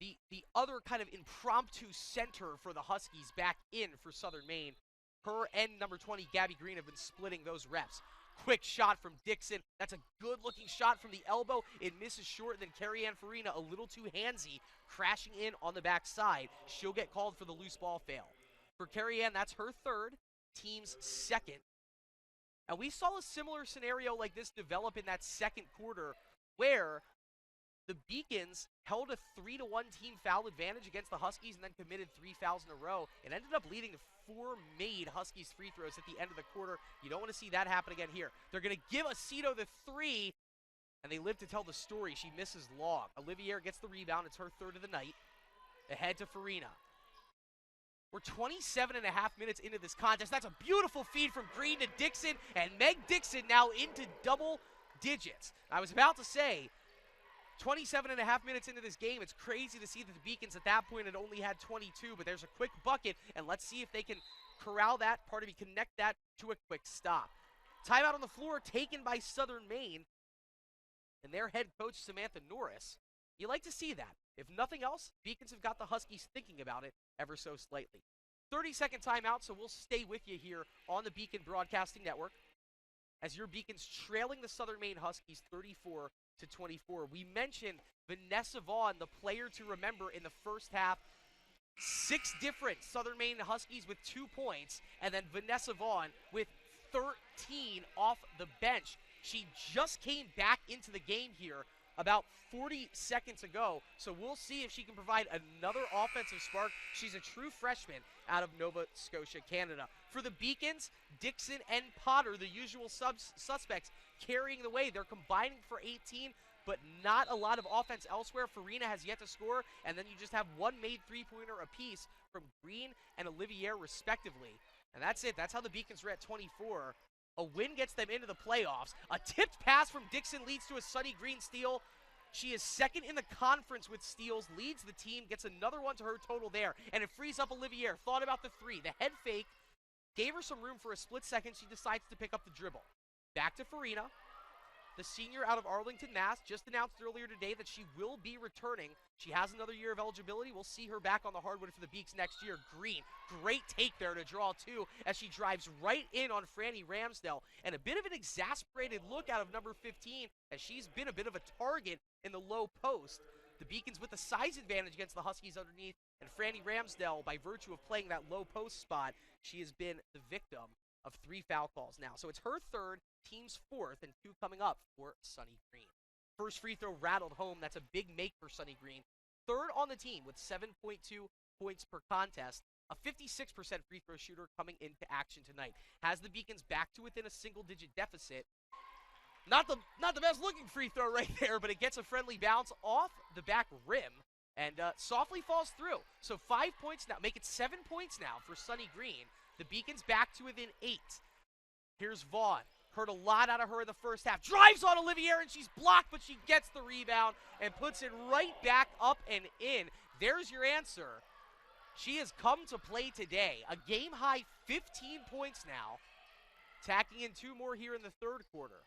the other kind of impromptu center for the Huskies, back in for Southern Maine. Her and number 20, Gabby Green, have been splitting those reps. Quick shot from Dixon. That's a good-looking shot from the elbow. It misses short, and then Carrie-Ann Farina, a little too handsy, crashing in on the backside. She'll get called for the loose ball fail. For Carrie-Ann, that's her third, team's second. And we saw a similar scenario like this develop in that second quarter, where the Beacons held a 3-1 team foul advantage against the Huskies and then committed 3 fouls in a row. It ended up leading to 4 made Huskies free throws at the end of the quarter. You don't want to see that happen again here. They're going to give Aceto the three, and they live to tell the story. She misses long. Olivier gets the rebound. It's her third of the night. Ahead to Farina. We're 27.5 minutes into this contest. That's a beautiful feed from Green to Dixon, and Meg Dixon now into double digits. I was about to say, 27.5 minutes into this game, it's crazy to see that the Beacons at that point had only had 22, but there's a quick bucket, and let's see if they can corral that, connect that to a quick stop. Timeout on the floor taken by Southern Maine, and their head coach, Samantha Norris. You like to see that. If nothing else, Beacons have got the Huskies thinking about it ever so slightly. 30-second timeout, so we'll stay with you here on the Beacon Broadcasting Network as your Beacons trailing the Southern Maine Huskies 34-24. We mentioned Vanessa Vaughn, the player to remember in the first half. 6 different Southern Maine Huskies with 2 points, and then Vanessa Vaughn with 13 off the bench. She just came back into the game here about 40 seconds ago, so we'll see if she can provide another offensive spark. She's a true freshman out of Nova Scotia, Canada. For the Beacons, Dixon and Potter, the usual suspects, carrying the way. They're combining for 18, but not a lot of offense elsewhere. Farina has yet to score, and then you just have one made three-pointer apiece from Green and Olivier, respectively. And that's it. That's how the Beacons are at 24. A win gets them into the playoffs. A tipped pass from Dixon leads to a Sunny Green steal. She is second in the conference with steals, leads the team, gets another one to her total there, and it frees up Olivier. Thought about the three. The head fake gave her some room for a split second. She decides to pick up the dribble. Back to Farina. The senior out of Arlington, Mass, just announced earlier today that she will be returning. She has another year of eligibility. We'll see her back on the hardwood for the Beaks next year. Green, great take there to draw two as she drives right in on Franny Ramsdell. And a bit of an exasperated look out of number 15 as she's been a bit of a target in the low post. The Beacons with the size advantage against the Huskies underneath, and Franny Ramsdell, by virtue of playing that low post spot, she has been the victim of 3 foul calls now. So it's her third, team's fourth, and 2 coming up for Sunny Green. First free throw rattled home. That's a big make for Sunny Green. Third on the team with 7.2 points per contest. A 56% free throw shooter coming into action tonight. Has the Beacons back to within a single-digit deficit. Not the best looking free throw right there, but it gets a friendly bounce off the back rim and softly falls through. So 5 points now. Make it 7 points now for Sunny Green. The Beacons back to within 8. Here's Vaughn. Heard a lot out of her in the first half. Drives on Olivier, and she's blocked, but she gets the rebound and puts it right back up and in. There's your answer. She has come to play today. A game-high 15 points now. Tacking in 2 more here in the third quarter.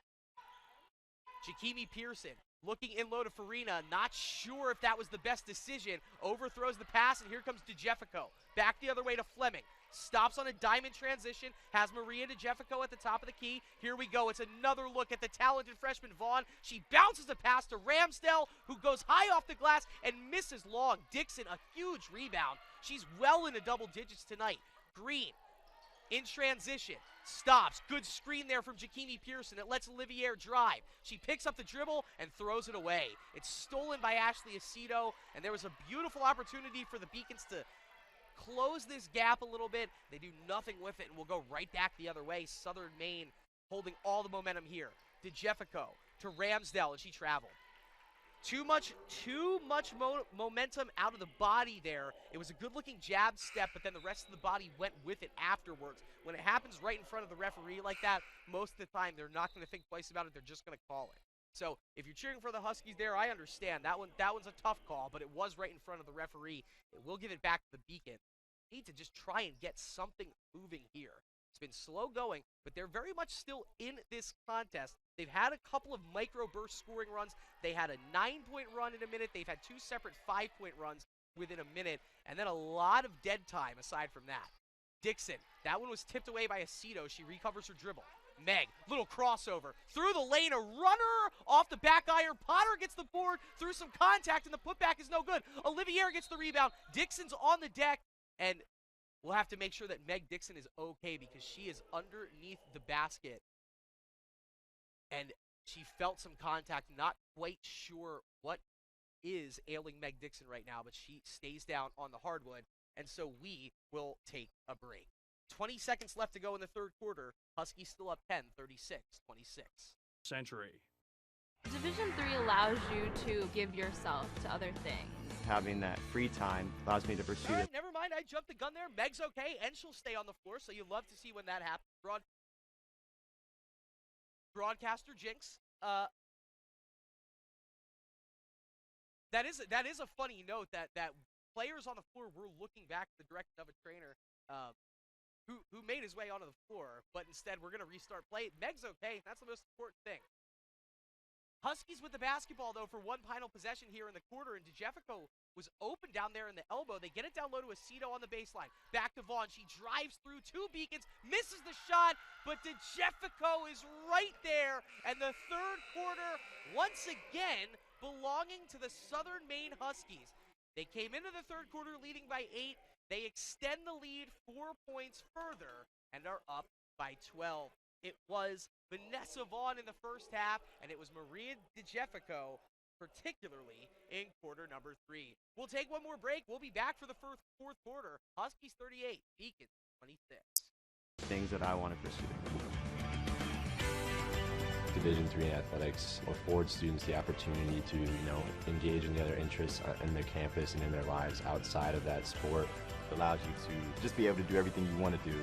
Jakimi Pearson Looking in low to Farina, not sure if that was the best decision. Overthrows the pass, and here comes DeJeffico. Back the other way to Fleming. Stops on a diamond transition, has Maria DeJeffico at the top of the key. Here we go. It's another look at the talented freshman Vaughn. She bounces a pass to Ramsdell, who goes high off the glass and misses long. Dixon, a huge rebound. She's well into double digits tonight. Green in transition, stops. Good screen there from Jakimi Pearson. It lets Olivier drive. She picks up the dribble and throws it away. It's stolen by Ashley Aceto, and there was a beautiful opportunity for the Beacons to close this gap a little bit. They do nothing with it, and we'll go right back the other way. Southern Maine holding all the momentum here. DeJeffico to Ramsdell, and she traveled. Too much momentum out of the body there. It was a good-looking jab step, but then the rest of the body went with it afterwards. When it happens right in front of the referee like that, most of the time they're not going to think twice about it. They're just going to call it. So if you're cheering for the Huskies there, I understand. That one's a tough call, but it was right in front of the referee. It will give it back to the Beacon. Need to just try and get something moving here. It's been slow going, but they're very much still in this contest. They've had a couple of micro-burst scoring runs. They had a 9-point run in a minute. They've had 2 separate 5-point runs within a minute, and then a lot of dead time aside from that. Dixon, that one was tipped away by Aceto. She recovers her dribble. Meg, little crossover. Through the lane, a runner off the back iron. Potter gets the board through some contact, and the putback is no good. Olivier gets the rebound. Dixon's on the deck, and we'll have to make sure that Meg Dixon is okay because she is underneath the basket. And she felt some contact, not quite sure what is ailing Meg Dixon right now, but she stays down on the hardwood, and so we will take a break. 20 seconds left to go in the third quarter. Huskies still up 10, 36-26. Century. Division III allows you to give yourself to other things. Having that free time allows me to pursue All it. right, never mind, I jumped the gun there. Meg's okay, and she'll stay on the floor, so you love to see when that happens. Broadcaster Jinx. That is a funny note that players on the floor were looking back at the direction of a trainer who made his way onto the floor, but instead we're going to restart play. Meg's okay. That's the most important thing. Huskies with the basketball, though, for one final possession here in the quarter, and DeJeffico was open down there in the elbow. They get it down low to Aceto on the baseline. Back to Vaughn. She drives through 2 Beacons, misses the shot, but DeJeffico is right there, and the third quarter, once again, belonging to the Southern Maine Huskies. They came into the third quarter leading by 8. They extend the lead 4 points further and are up by 12. It was Vanessa Vaughn in the first half, and it was Maria DeJeffico, particularly in quarter number 3. We'll take one more break. We'll be back for the fourth quarter. Huskies 38, Beacons 26. Things that I want to pursue. Division III athletics affords students the opportunity to, engage in the other interests in their campus and in their lives outside of that sport. It allows you to just be able to do everything you want to do.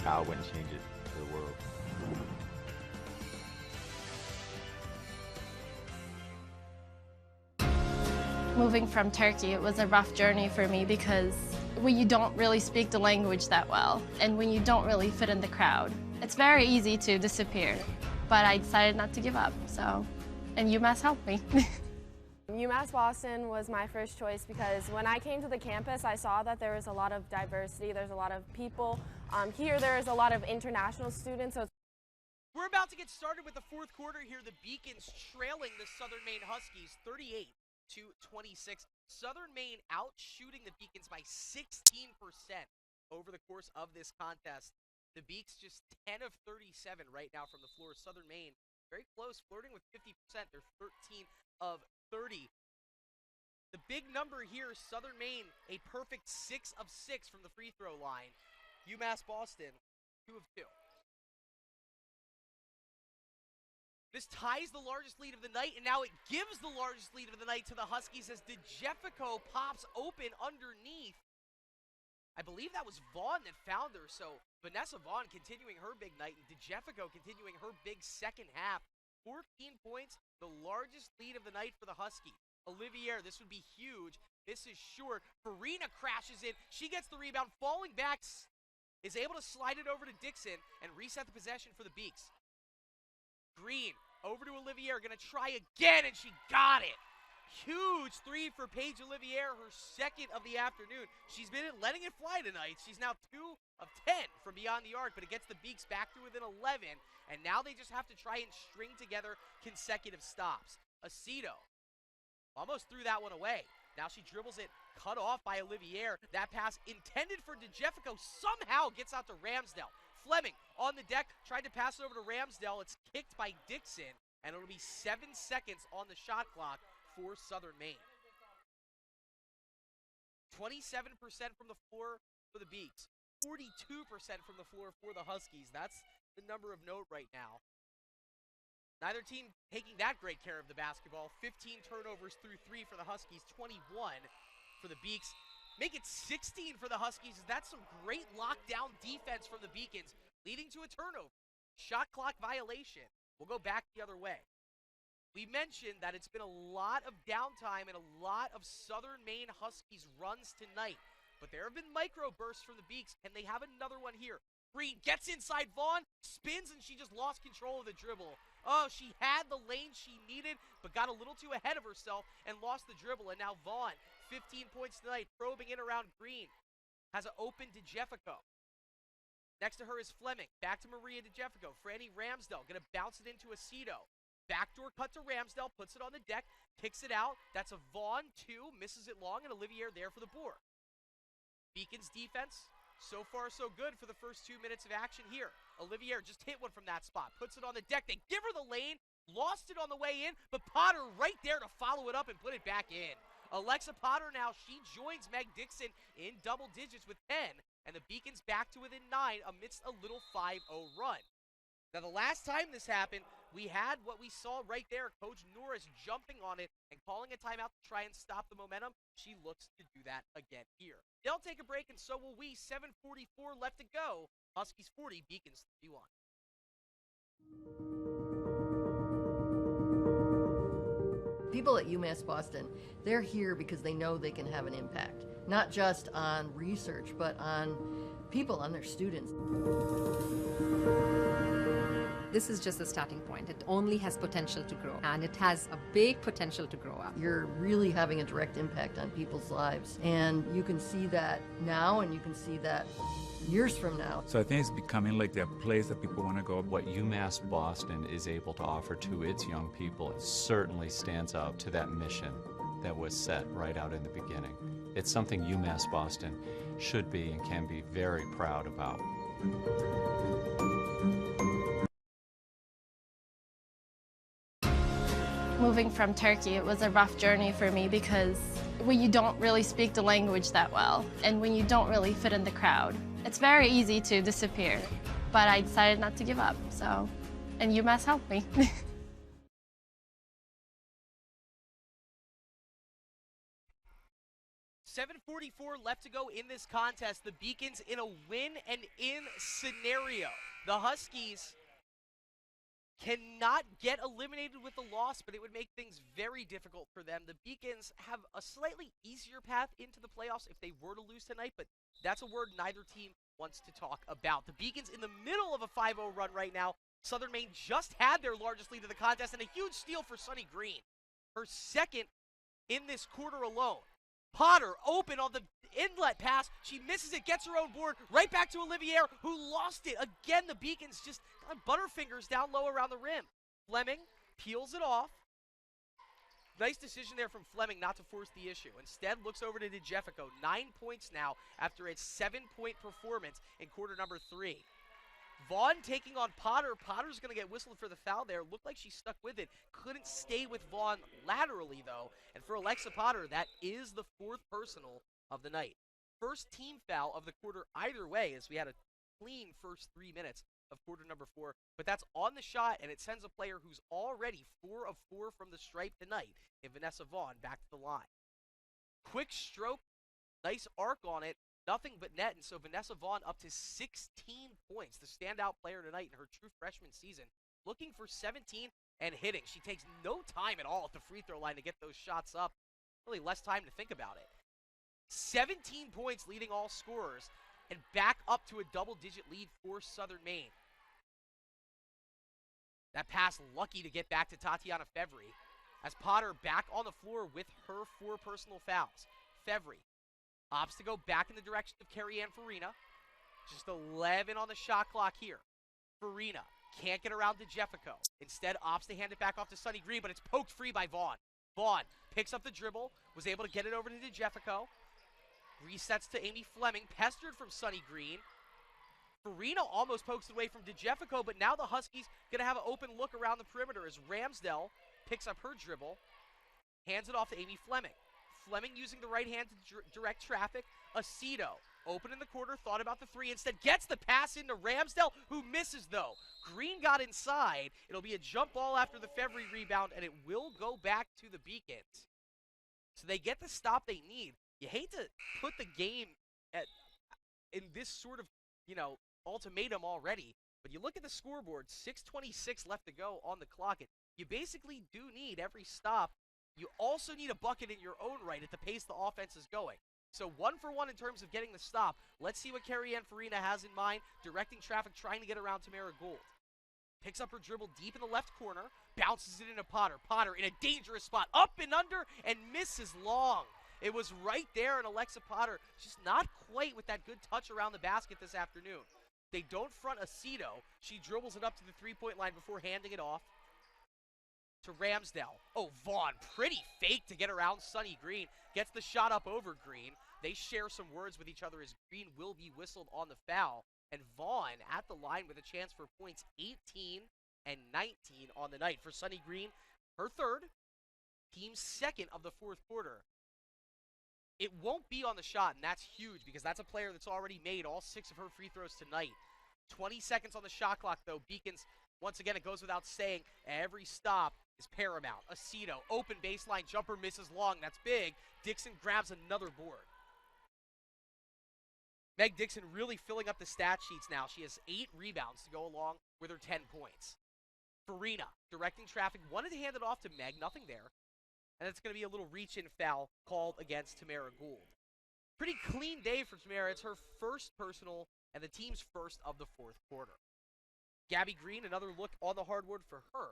I wouldn't change it for the world. Moving from Turkey, it was a rough journey for me because when you don't really speak the language that well and when you don't really fit in the crowd, it's very easy to disappear. But I decided not to give up, and UMass helped me. UMass Boston was my first choice because when I came to the campus, I saw that there was a lot of diversity. There's a lot of people. Here, there is a lot of international students. So we're about to get started with the fourth quarter here. The Beacons trailing the Southern Maine Huskies 38-26. Southern Maine out shooting the Beacons by 16% over the course of this contest. The Beaks just 10 of 37 right now from the floor. Southern Maine very close, flirting with 50%. They're 13 of 30. The big number here, Southern Maine, a perfect 6 of 6 from the free throw line. UMass Boston, 2 of 2. This ties the largest lead of the night, and now it gives the largest lead of the night to the Huskies as DeJeffico pops open underneath. I believe that was Vaughn that found her, so Vanessa Vaughn continuing her big night, and DeJeffico continuing her big second half. 14 points, the largest lead of the night for the Huskies. Olivier, this would be huge. This is short. Farina crashes in. She gets the rebound, falling back, is able to slide it over to Dixon and reset the possession for the Beaks. Green Over to Olivier, gonna try again, and she got it. Huge three for Paige Olivier, her second of the afternoon. She's been letting it fly tonight. She's now 2 of 10 from beyond the arc, but it gets the Beaks back to within 11, and now they just have to try and string together consecutive stops. Aceto almost threw that one away. Now she dribbles it, cut off by Olivier. That pass intended for DeJeffico somehow gets out to Ramsdell. Fleming on the deck, tried to pass it over to Ramsdell. It's kicked by Dixon, and it'll be 7 seconds on the shot clock for Southern Maine. 27% from the floor for the Beaks. 42% from the floor for the Huskies. That's the number of note right now. Neither team taking that great care of the basketball. 15 turnovers through 3 for the Huskies, 21 for the Beaks. Make it 16 for the Huskies. That's some great lockdown defense from the Beacons, leading to a turnover. Shot clock violation. We'll go back the other way. We mentioned that it's been a lot of downtime and a lot of Southern Maine Huskies runs tonight. But there have been micro bursts from the Beaks, and they have another one here. Green gets inside Vaughn, spins, and she just lost control of the dribble. Oh, she had the lane she needed, but got a little too ahead of herself and lost the dribble. And now Vaughn, 15 points tonight, probing in around Green. Has an open DeJeffico. Next to her is Fleming. Back to Maria DeJeffico. Franny Ramsdell going to bounce it into Aceto. Backdoor cut to Ramsdell, puts it on the deck, kicks it out. That's a Vaughn 2, misses it long, and Olivier there for the board. Beacons defense, so far so good for the first 2 minutes of action here. Olivier just hit one from that spot, puts it on the deck. They give her the lane, lost it on the way in, but Potter right there to follow it up and put it back in. Alexa Potter now, she joins Meg Dixon in double digits with 10, and the Beacons back to within 9 amidst a little 5-0 run. Now, the last time this happened, we had what we saw right there, Coach Norris jumping on it and calling a timeout to try and stop the momentum. She looks to do that again here. They'll take a break, and so will we. 7:44 left to go. Huskies 40, Beacons 31. People at UMass Boston, they're here because they know they can have an impact, not just on research, but on people, on their students. This is just a starting point. It only has potential to grow, and it has a big potential to grow up. You're really having a direct impact on people's lives, and you can see that now, and you can see that years from now. So I think it's becoming like the place that people want to go. What UMass Boston is able to offer to its young people certainly stands out to that mission that was set right out in the beginning. It's something UMass Boston should be and can be very proud about. Moving from Turkey, it was a rough journey for me because when you don't really speak the language that well and when you don't really fit in the crowd, it's very easy to disappear. But I decided not to give up, so, and UMass helped me. 7:44 left to go in this contest. The Beacons in a win and in scenario. The Huskies cannot get eliminated with a loss, but it would make things very difficult for them. The Beacons have a slightly easier path into the playoffs if they were to lose tonight, but that's a word neither team wants to talk about. The Beacons in the middle of a 5-0 run right now. Southern Maine just had their largest lead of the contest, and a huge steal for Sunny Green. Her second in this quarter alone. Potter open on the inlet pass. She misses it, gets her own board. Right back to Olivier, who lost it. Again, the Beacons just got butterfingers down low around the rim. Fleming peels it off. Nice decision there from Fleming not to force the issue. Instead, looks over to DeJeffico. 9 points now after a 7-point performance in quarter number 3. Vaughn taking on Potter. Potter's going to get whistled for the foul there. Looked like she stuck with it. Couldn't stay with Vaughn laterally, though. And for Alexa Potter, that is the 4th personal of the night. First team foul of the quarter either way, as we had a clean first 3 minutes of quarter number 4. But that's on the shot, and it sends a player who's already 4 of 4 from the stripe tonight in Vanessa Vaughn back to the line. Quick stroke, nice arc on it. Nothing but net, and so Vanessa Vaughn up to 16 points, the standout player tonight in her true freshman season. Looking for 17 and hitting. She takes no time at all at the free throw line to get those shots up. Really less time to think about it. 17 points leading all scorers, and back up to a double-digit lead for Southern Maine. That pass lucky to get back to Tatiana Fevry. As Potter back on the floor with her 4 personal fouls. Fevry opts to go back in the direction of Carrie-Ann Farina. Just 11 on the shot clock here. Farina can't get around to Jeffico. Instead, opts to hand it back off to Sunny Green, but it's poked free by Vaughn. Vaughn picks up the dribble, was able to get it over to Jeffico. Resets to Amy Fleming, pestered from Sunny Green. Farina almost pokes it away from DeJeffico, but now the Huskies going to have an open look around the perimeter as Ramsdell picks up her dribble, hands it off to Amy Fleming. Fleming using the right hand to direct traffic. Aceto, open in the corner, thought about the 3, instead gets the pass into Ramsdell, who misses though. Green got inside. It'll be a jump ball after the Fevry rebound, and it will go back to the Beacons. So they get the stop they need. You hate to put the game in this sort of, ultimatum already, but you look at the scoreboard, 6:26 left to go on the clock, and you basically do need every stop. You also need a bucket in your own right at the pace the offense is going. So 1 for 1 in terms of getting the stop. Let's see what Carrie-Ann Farina has in mind, directing traffic, trying to get around Tamara Gould. Picks up her dribble deep in the left corner, bounces it into Potter. Potter in a dangerous spot, up and under, and misses long. It was right there, and Alexa Potter just not quite with that good touch around the basket this afternoon. They don't front Aceto. She dribbles it up to the 3-point line before handing it off to Ramsdell. Oh, Vaughn, pretty fake to get around Sunny Green. Gets the shot up over Green. They share some words with each other as Green will be whistled on the foul. And Vaughn at the line with a chance for points 18 and 19 on the night. For Sunny Green, her 3rd, team's 2nd of the 4th quarter. It won't be on the shot, and that's huge because that's a player that's already made all 6 of her free throws tonight. 20 seconds on the shot clock, though. Beacons, once again, it goes without saying, every stop is paramount. Aceto, open baseline jumper, misses long. That's big. Dixon grabs another board. Meg Dixon really filling up the stat sheets now. She has 8 rebounds to go along with her 10 points. Farina, directing traffic, wanted to hand it off to Meg, nothing there. And it's going to be a little reach-in foul called against Tamara Gould. Pretty clean day for Tamara. It's her 1st personal and the team's 1st of the 4th quarter. Gabby Green, another look on the hardwood for her.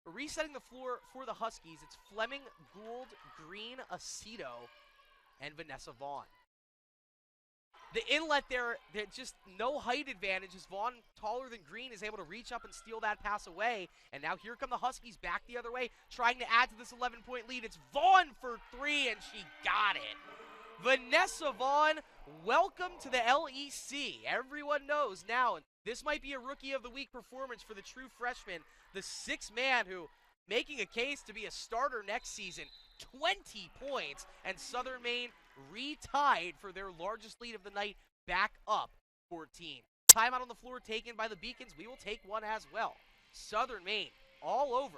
Resetting the floor for the Huskies, it's Fleming, Gould, Green, Aceto, and Vanessa Vaughn. The inlet there, just no height advantage as Vaughn, taller than Green, is able to reach up and steal that pass away. And now here come the Huskies back the other way, trying to add to this 11-point lead. It's Vaughn for 3, and she got it. Vanessa Vaughn, welcome to the LEC. Everyone knows now, and this might be a Rookie of the Week performance for the true freshman, the 6th man who making a case to be a starter next season. 20 points, and Southern Maine retied for their largest lead of the night, back up 14. Timeout on the floor taken by the Beacons. We will take one as well. Southern Maine all over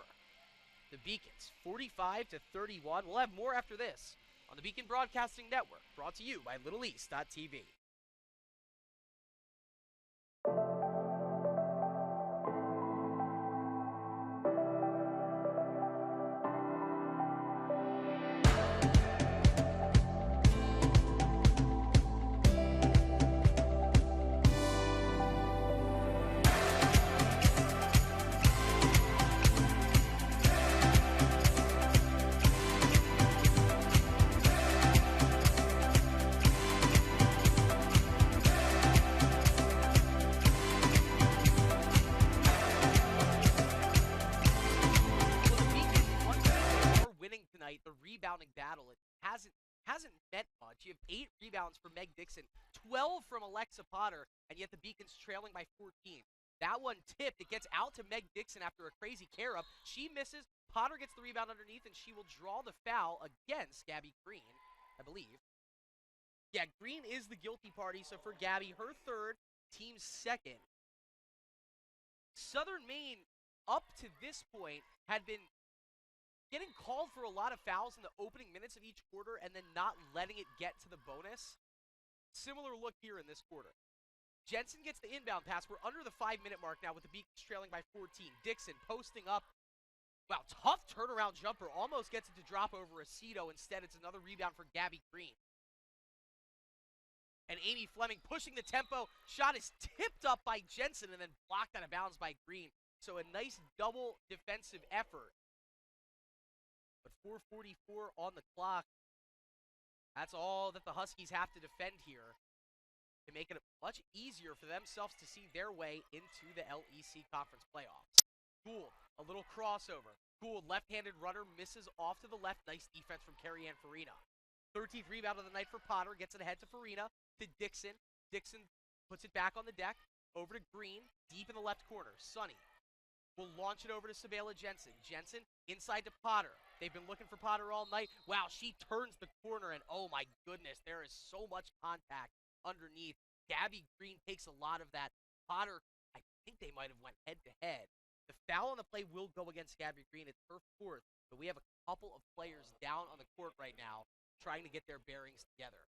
the Beacons, 45-31. We'll have more after this on the Beacon Broadcasting Network, brought to you by LittleEast.tv. Battle. It hasn't meant much. You have 8 rebounds from Meg Dixon, 12 from Alexa Potter, and yet the Beacons trailing by 14. That one tipped. It gets out to Meg Dixon after a crazy carry up. She misses. Potter gets the rebound underneath, and she will draw the foul against Gabby Green, I believe. Yeah, Green is the guilty party, so for Gabby, her 3rd, team's 2nd. Southern Maine, up to this point, had been getting called for a lot of fouls in the opening minutes of each quarter and then not letting it get to the bonus. Similar look here in this quarter. Jensen gets the inbound pass. We're under the 5-minute mark now with the Beacons trailing by 14. Dixon posting up. Wow, tough turnaround jumper. Almost gets it to drop over Aceto. Instead, it's another rebound for Gabby Green. And Amy Fleming pushing the tempo. Shot is tipped up by Jensen and then blocked out of bounds by Green. So a nice double defensive effort. But 4:44 on the clock. That's all that the Huskies have to defend here to make it much easier for themselves to see their way into the LEC Conference playoffs. Gould, a little crossover. Gould, left-handed runner, misses off to the left. Nice defense from Carrie-Ann Farina. 13th rebound of the night for Potter. Gets it ahead to Farina, to Dixon. Dixon puts it back on the deck. Over to Green, deep in the left corner. Sonny will launch it over to Sabela Jensen. Jensen inside to Potter. They've been looking for Potter all night. Wow, she turns the corner, and oh my goodness, there is so much contact underneath. Gabby Green takes a lot of that. Potter, I think they might have went head-to-head. The foul on the play will go against Gabby Green. It's her fourth, but we have a couple of players down on the court right now trying to get their bearings together.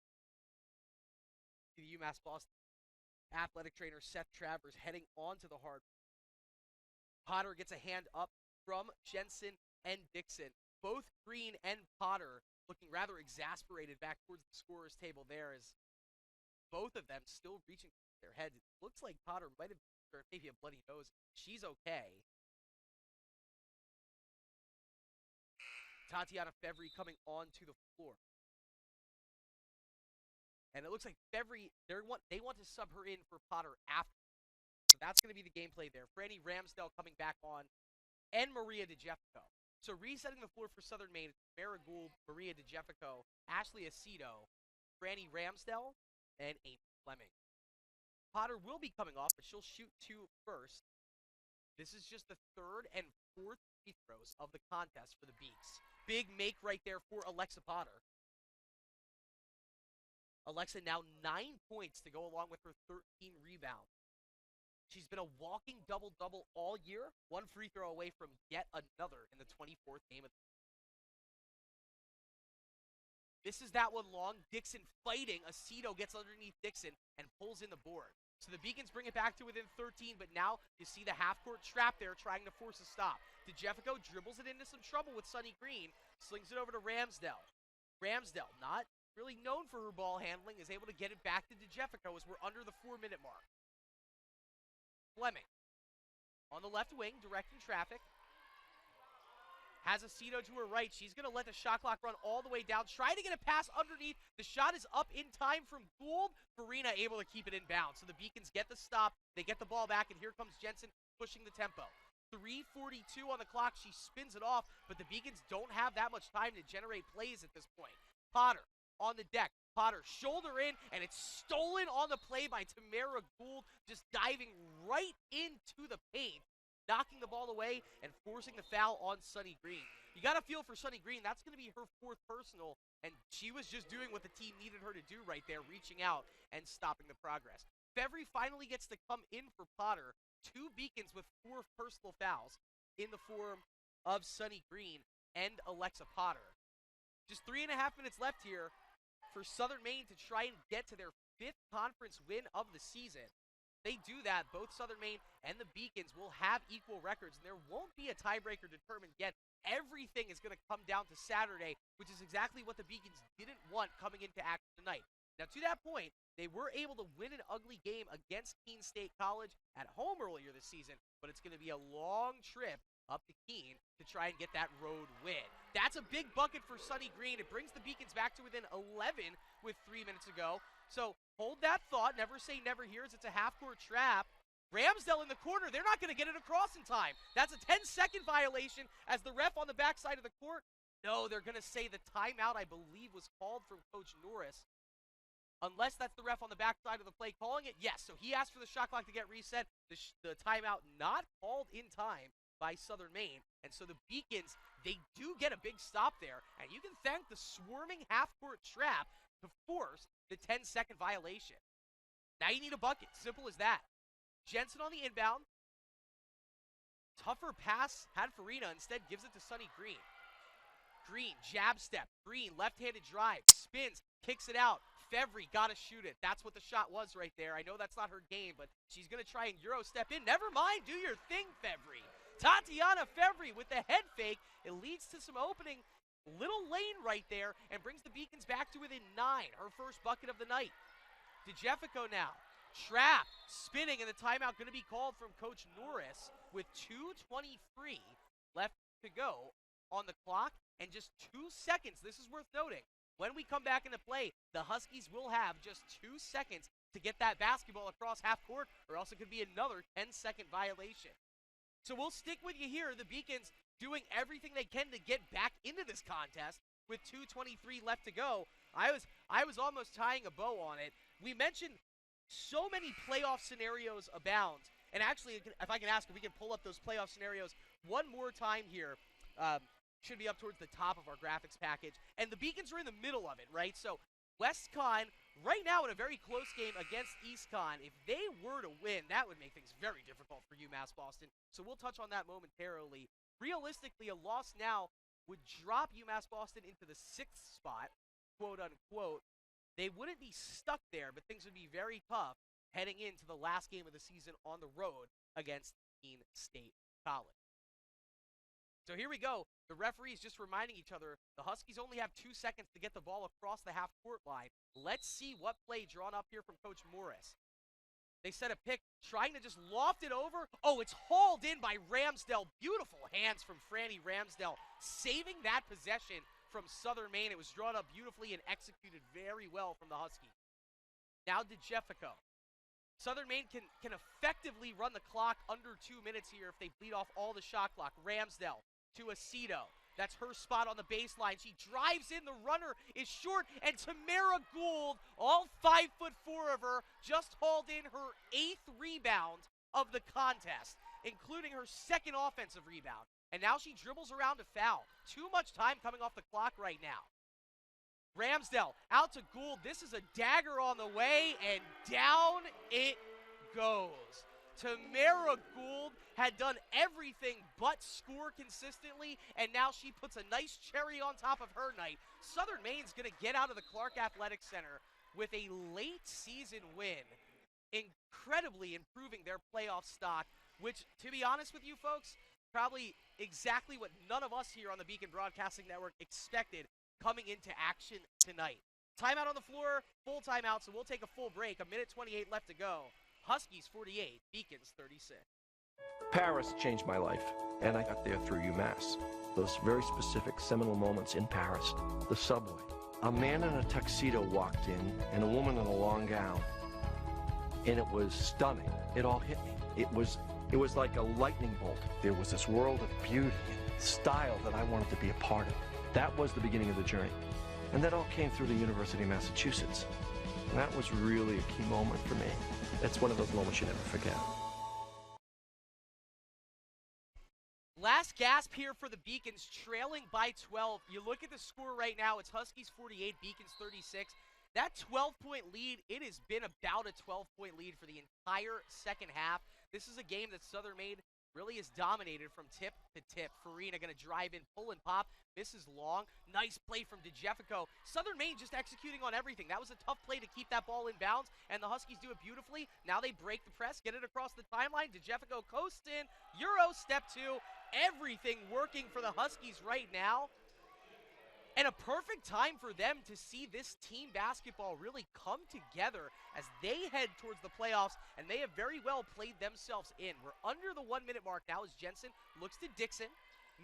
The UMass Boston athletic trainer Seth Travers heading onto the hard. Potter gets a hand up from Jensen and Dixon. Both Green and Potter looking rather exasperated back towards the scorer's table there, as both of them still reaching their heads. It looks like Potter might have maybe a bloody nose. She's okay. Tatiana Fevry coming onto the floor. And it looks like Fevry, they want to sub her in for Potter after. So that's going to be the gameplay there. Franny Ramsdell coming back on, and Maria DeJeffico. So resetting the floor for Southern Maine, it's Mara Gould, Maria DeJeffico, Ashley Aceto, Franny Ramsdell, and Amy Fleming. Potter will be coming off, but she'll shoot 2 first. This is just the 3rd and 4th free throws of the contest for the Beaks. Big make right there for Alexa Potter. Alexa now 9 points to go along with her 13 rebounds. She's been a walking double-double all year, 1 free throw away from yet another in the 24th game of the season. This is that one long. Dixon fighting. Aceto gets underneath Dixon and pulls in the board. So the Beacons bring it back to within 13, but now you see the half-court trap there trying to force a stop. DeJeffico dribbles it into some trouble with Sunny Green, slings it over to Ramsdell. Ramsdell, not really known for her ball handling, is able to get it back to DeJeffico as we're under the 4-minute mark. Fleming on the left wing, directing traffic. Has Aceto to her right. She's going to let the shot clock run all the way down. Try to get a pass underneath. The shot is up in time from Gould. Farina able to keep it in bounds. So the Beacons get the stop. They get the ball back, and here comes Jensen pushing the tempo. 3:42 on the clock. She spins it off, but the Beacons don't have that much time to generate plays at this point. Potter on the deck. Potter shoulder in, and it's stolen on the play by Tamara Gould, just diving right into the paint, knocking the ball away and forcing the foul on Sunny Green. You got to feel for Sunny Green. That's going to be her 4th personal, and she was just doing what the team needed her to do right there, reaching out and stopping the progress. Fevry finally gets to come in for Potter. 2 Beacons with 4 personal fouls in the form of Sunny Green and Alexa Potter. Just 3.5 minutes left here for Southern Maine to try and get to their 5th conference win of the season. They do that, both Southern Maine and the Beacons will have equal records, and there won't be a tiebreaker determined yet. Everything is going to come down to Saturday, which is exactly what the Beacons didn't want coming into action tonight. Now, to that point, they were able to win an ugly game against Keene State College at home earlier this season, but it's going to be a long trip up to Keene to try and get that road win. That's a big bucket for Sunny Green. It brings the Beacons back to within 11 with 3 minutes to go. So hold that thought. Never say never here, as it's a half-court trap. Ramsdell in the corner. They're not going to get it across in time. That's a 10-second violation as the ref on the backside of the court. No, they're going to say the timeout, I believe, was called from Coach Norris. Unless that's the ref on the backside of the play calling it. Yes, so he asked for the shot clock to get reset. The timeout not called in time by Southern Maine. And so the Beacons, they do get a big stop there. And you can thank the swarming half-court trap to force the 10-second violation. Now you need a bucket. Simple as that. Jensen on the inbound. Tougher pass had Farina. Instead gives it to Sunny Green. Green, jab step. Green, left-handed drive. Spins, kicks it out. Fevry got to shoot it. That's what the shot was right there. I know that's not her game, but she's going to try and Euro step in. Never mind. Do your thing, Fevry. Tatiana Fevry with the head fake. It leads to some opening. Little lane right there and brings the Beacons back to within 9. Her first bucket of the night. DeJeffico now Trap, spinning, and the timeout going to be called from Coach Norris with 2:23 left to go on the clock and just 2 seconds. This is worth noting. When we come back into play, the Huskies will have just 2 seconds to get that basketball across half court, or else it could be another 10-second violation. So we'll stick with you here. The Beacons doing everything they can to get back into this contest with 2:23 left to go. I was almost tying a bow on it. We mentioned so many playoff scenarios abound. And actually, if I can ask if we can pull up those playoff scenarios one more time here. Should be up towards the top of our graphics package. And the Beacons are in the middle of it, right? So WestCon, right now in a very close game against EastCon, if they were to win, that would make things very difficult for UMass Boston. So we'll touch on that momentarily. Realistically, a loss now would drop UMass Boston into the 6th spot, quote unquote. They wouldn't be stuck there, but things would be very tough heading into the last game of the season on the road against Maine State College. So here we go. The referees just reminding each other the Huskies only have 2 seconds to get the ball across the half-court line. Let's see what play drawn up here from Coach Morris. They set a pick, trying to just loft it over. Oh, it's hauled in by Ramsdell. Beautiful hands from Franny Ramsdell, saving that possession from Southern Maine. It was drawn up beautifully and executed very well from the Huskies. Now DeJeffico. Southern Maine can effectively run the clock under 2 minutes here if they bleed off all the shot clock. Ramsdell to Aceto. That's her spot on the baseline. She drives in. The runner is short. And Tamara Gould, all 5'4" of her, just hauled in her 8th rebound of the contest, including her 2nd offensive rebound. And now she dribbles around to foul. Too much time coming off the clock right now. Ramsdell out to Gould. This is a dagger on the way, and down it goes. Tamara Gould had done everything but score consistently, and now she puts a nice cherry on top of her night. Southern Maine's going to get out of the Clark Athletic Center with a late season win, incredibly improving their playoff stock, which, to be honest with you folks, probably exactly what none of us here on the Beacon Broadcasting Network expected coming into action tonight. Timeout on the floor, full timeout, so we'll take a full break. 1:28 left to go. Huskies 48, Beacons 36. Paris changed my life, and I got there through UMass. Those very specific seminal moments in Paris. The subway. A man in a tuxedo walked in, and a woman in a long gown. And it was stunning. It all hit me. It was like a lightning bolt. There was this world of beauty and style that I wanted to be a part of. That was the beginning of the journey. And that all came through the University of Massachusetts. And that was really a key moment for me. It's one of those moments you never forget. Last gasp here for the Beacons, trailing by 12. You look at the score right now, it's Huskies 48, Beacons 36. That 12-point lead, it has been about a 12-point lead for the entire second half. This is a game that Southern Maine really is dominated from tip to tip. Farina going to drive in, pull and pop, misses long. Nice play from DeJeffico. Southern Maine just executing on everything. That was a tough play to keep that ball in bounds, and the Huskies do it beautifully. Now they break the press, get it across the timeline. DeJeffico coasts in, Euro step 2. Everything working for the Huskies right now. And a perfect time for them to see this team basketball really come together as they head towards the playoffs, and they have very well played themselves in. We're under the 1 minute mark now as Jensen looks to Dixon.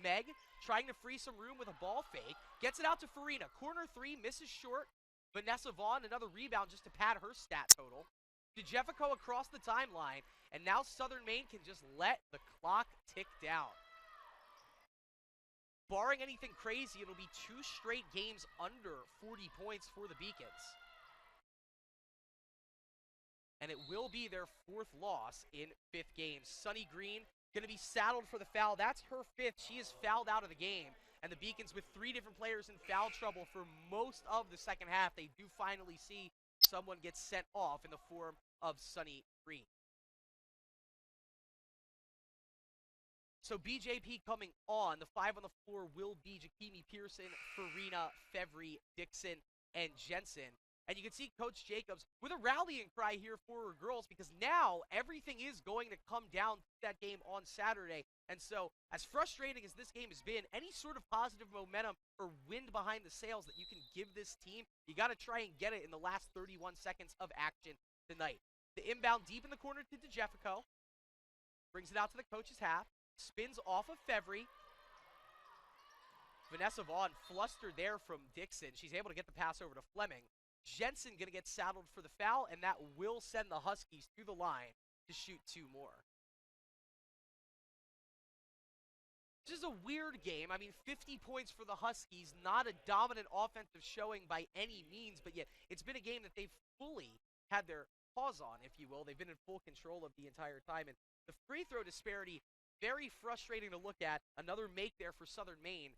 Meg trying to free some room with a ball fake. Gets it out to Farina. Corner 3, misses short. Vanessa Vaughn, another rebound just to pad her stat total. DeJeffico across the timeline, and now Southern Maine can just let the clock tick down. Barring anything crazy, it'll be 2 straight games under 40 points for the Beacons. And it will be their 4th loss in 5th game. Sunny Green going to be saddled for the foul. That's her 5th. She is fouled out of the game. And the Beacons with 3 different players in foul trouble for most of the second half. They do finally see someone get sent off in the form of Sunny Green. So BJP coming on. The 5 on the floor will be Jakimi Pearson, Farina, Fevry, Dixon, and Jensen. And you can see Coach Jacobs with a rallying cry here for her girls, because now everything is going to come down to that game on Saturday. And so as frustrating as this game has been, any sort of positive momentum or wind behind the sails that you can give this team, you got to try and get it in the last 31 seconds of action tonight. The inbound deep in the corner to DeJeffico. Brings it out to the coach's half. Spins off of Fevry. Vanessa Vaughn flustered there from Dixon. She's able to get the pass over to Fleming. Jensen going to get saddled for the foul, and that will send the Huskies through the line to shoot 2 more. This is a weird game. I mean, 50 points for the Huskies, not a dominant offensive showing by any means, but yet it's been a game that they've fully had their paws on, if you will. They've been in full control of the entire time, and the free throw disparity, very frustrating to look at. Another make there for Southern Maine.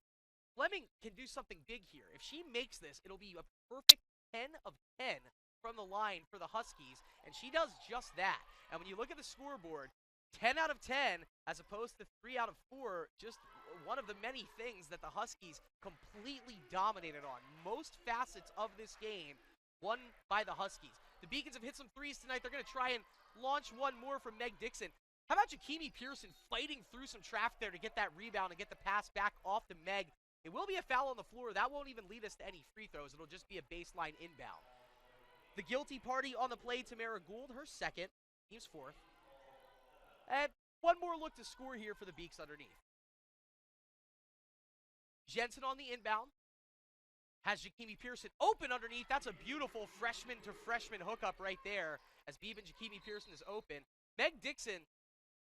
Fleming can do something big here. If she makes this, it'll be a perfect 10 of 10 from the line for the Huskies, and she does just that. And when you look at the scoreboard, 10 out of 10 as opposed to 3 out of 4, just one of the many things that the Huskies completely dominated on. Most facets of this game won by the Huskies. The Beacons have hit some threes tonight. They're going to try and launch one more from Meg Dixon. How about Jakimi Pearson fighting through some traffic there to get that rebound and get the pass back off to Meg? It will be a foul on the floor. That won't even lead us to any free throws. It'll just be a baseline inbound. The guilty party on the play, Tamara Gould, her second, team's fourth. And one more look to score here for the Beaks underneath. Jensen on the inbound. Has Jakimi Pearson open underneath. That's a beautiful freshman to freshman hookup right there as Beebe and Jakimi Pearson is open. Meg Dixon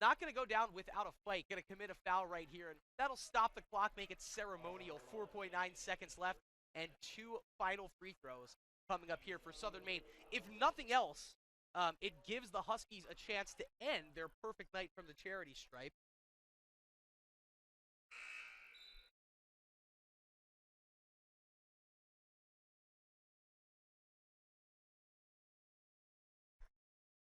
not going to go down without a fight. Going to commit a foul right here, and that'll stop the clock, make it ceremonial. 4.9 seconds left, and 2 final free throws coming up here for Southern Maine. If nothing else, it gives the Huskies a chance to end their perfect night from the charity stripe.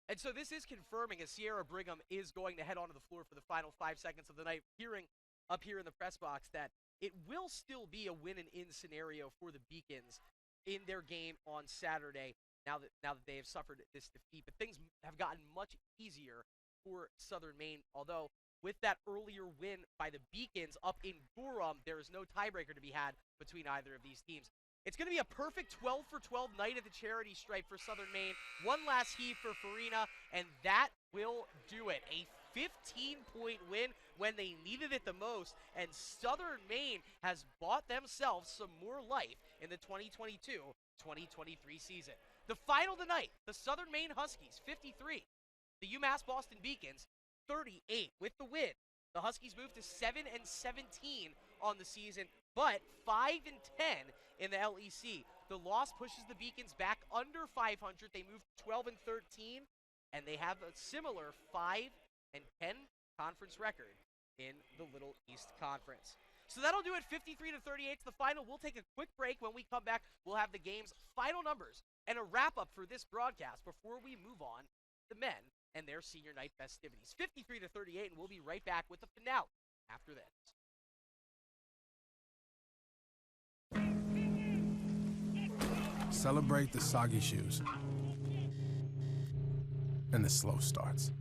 And so this is confirming as Sierra Brigham is going to head onto the floor for the final 5 seconds of the night, hearing up here in the press box that it will still be a win and in scenario for the Beacons in their game on Saturday now that they have suffered this defeat. But things have gotten much easier for Southern Maine, although with that earlier win by the Beacons up in Gorham, there is no tiebreaker to be had between either of these teams. It's going to be a perfect 12 for 12 night at the charity stripe for Southern Maine. One last heave for Farina, and that will do it. A 15-point win when they needed it the most, and Southern Maine has bought themselves some more life in the 2022-2023 season. The final tonight, the Southern Maine Huskies, 53. The UMass Boston Beacons, 38 with the win. The Huskies move to 7-17 on the season, but 5-10 in the LEC. The loss pushes the Beacons back under 500. They move to 12-13, and they have a similar 5-10 conference record in the Little East Conference. So that'll do it. 53-38 to the final. We'll take a quick break. When we come back, we'll have the game's final numbers and a wrap-up for this broadcast before we move on to the men and their senior night festivities. 53-38, and we'll be right back with the finale after this. Celebrate the soggy shoes and the slow starts.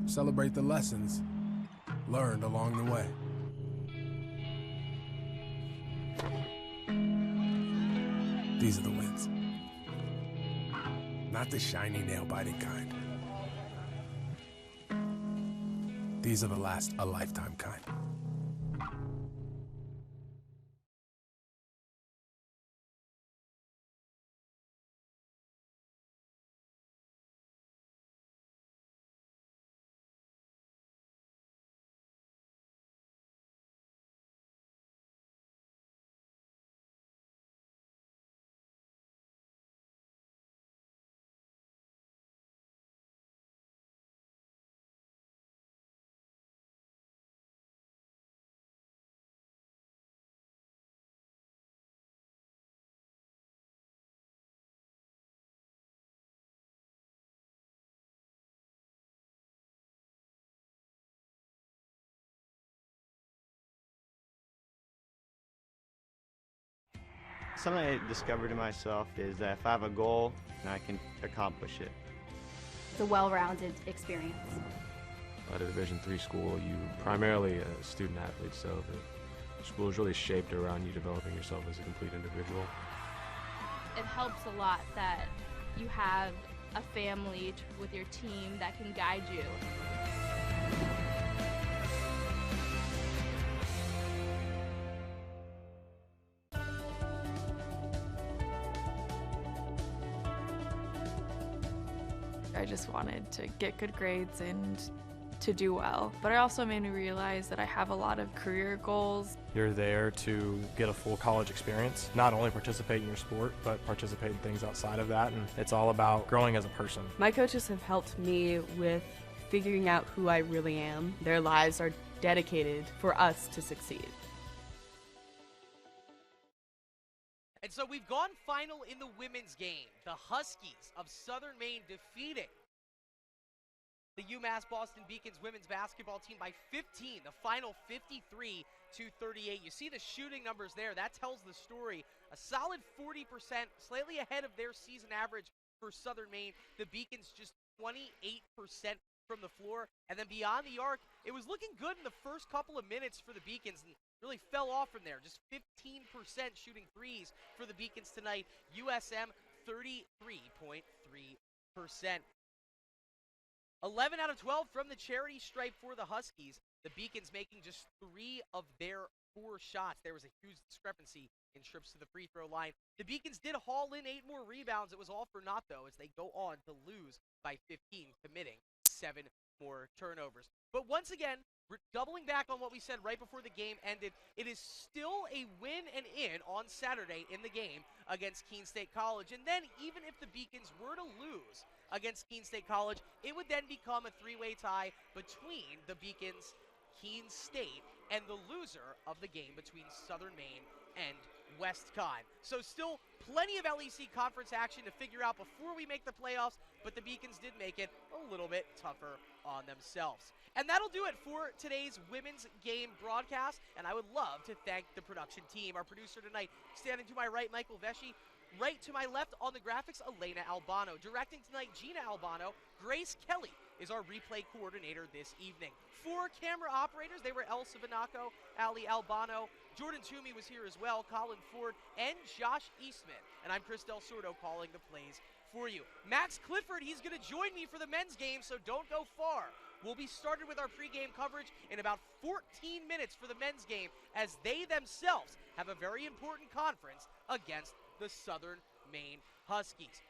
Celebrate the lessons learned along the way. These are the wins. Not the shiny, nail-biting kind. These are the last a lifetime kind. Something I discovered in myself is that if I have a goal, then I can accomplish it. It's a well-rounded experience. At a Division III school, you primarily a student athlete, so the school is really shaped around you developing yourself as a complete individual. It helps a lot that you have a family with your team that can guide you. I just wanted to get good grades and to do well, but it also made me realize that I have a lot of career goals. You're there to get a full college experience, not only participate in your sport, but participate in things outside of that, and it's all about growing as a person. My coaches have helped me with figuring out who I really am. Their lives are dedicated for us to succeed. And so we've gone final in the women's game. The Huskies of Southern Maine defeating the UMass Boston Beacons women's basketball team by 15, the final 53-38. You see the shooting numbers there. That tells the story. A solid 40%, slightly ahead of their season average for Southern Maine. The Beacons just 28% from the floor. And then beyond the arc, it was looking good in the first couple of minutes for the Beacons and really fell off from there. Just 15% shooting threes for the Beacons tonight. USM 33.3%. 11 out of 12 from the charity stripe for the Huskies. The Beacons making just 3 of their 4 shots. There was a huge discrepancy in trips to the free throw line. The Beacons did haul in 8 more rebounds. It was all for naught, though, as they go on to lose by 15, committing 7 more turnovers. But once again, we're doubling back on what we said right before the game ended. It is still a win and in on Saturday in the game against Keene State College. And then even if the Beacons were to lose against Keene State College, it would then become a 3-way tie between the Beacons, Keene State, and the loser of the game between Southern Maine and West Con. So still plenty of LEC conference action to figure out before we make the playoffs, but the Beacons did make it a little bit tougher on themselves. And that'll do it for today's women's game broadcast, and I would love to thank the production team. Our producer tonight, standing to my right, Michael Vesci. Right to my left on the graphics, Elena Albano. Directing tonight, Gina Albano. Grace Kelly is our replay coordinator this evening. 4 camera operators, they were El Savinaco, Ali Albano, Jordan Toomey was here as well, Colin Ford, and Josh Eastman. And I'm Chris Del Sordo calling the plays for you. Max Clifford, he's going to join me for the men's game, so don't go far. We'll be started with our pregame coverage in about 14 minutes for the men's game, as they themselves have a very important conference against the Southern Maine Huskies.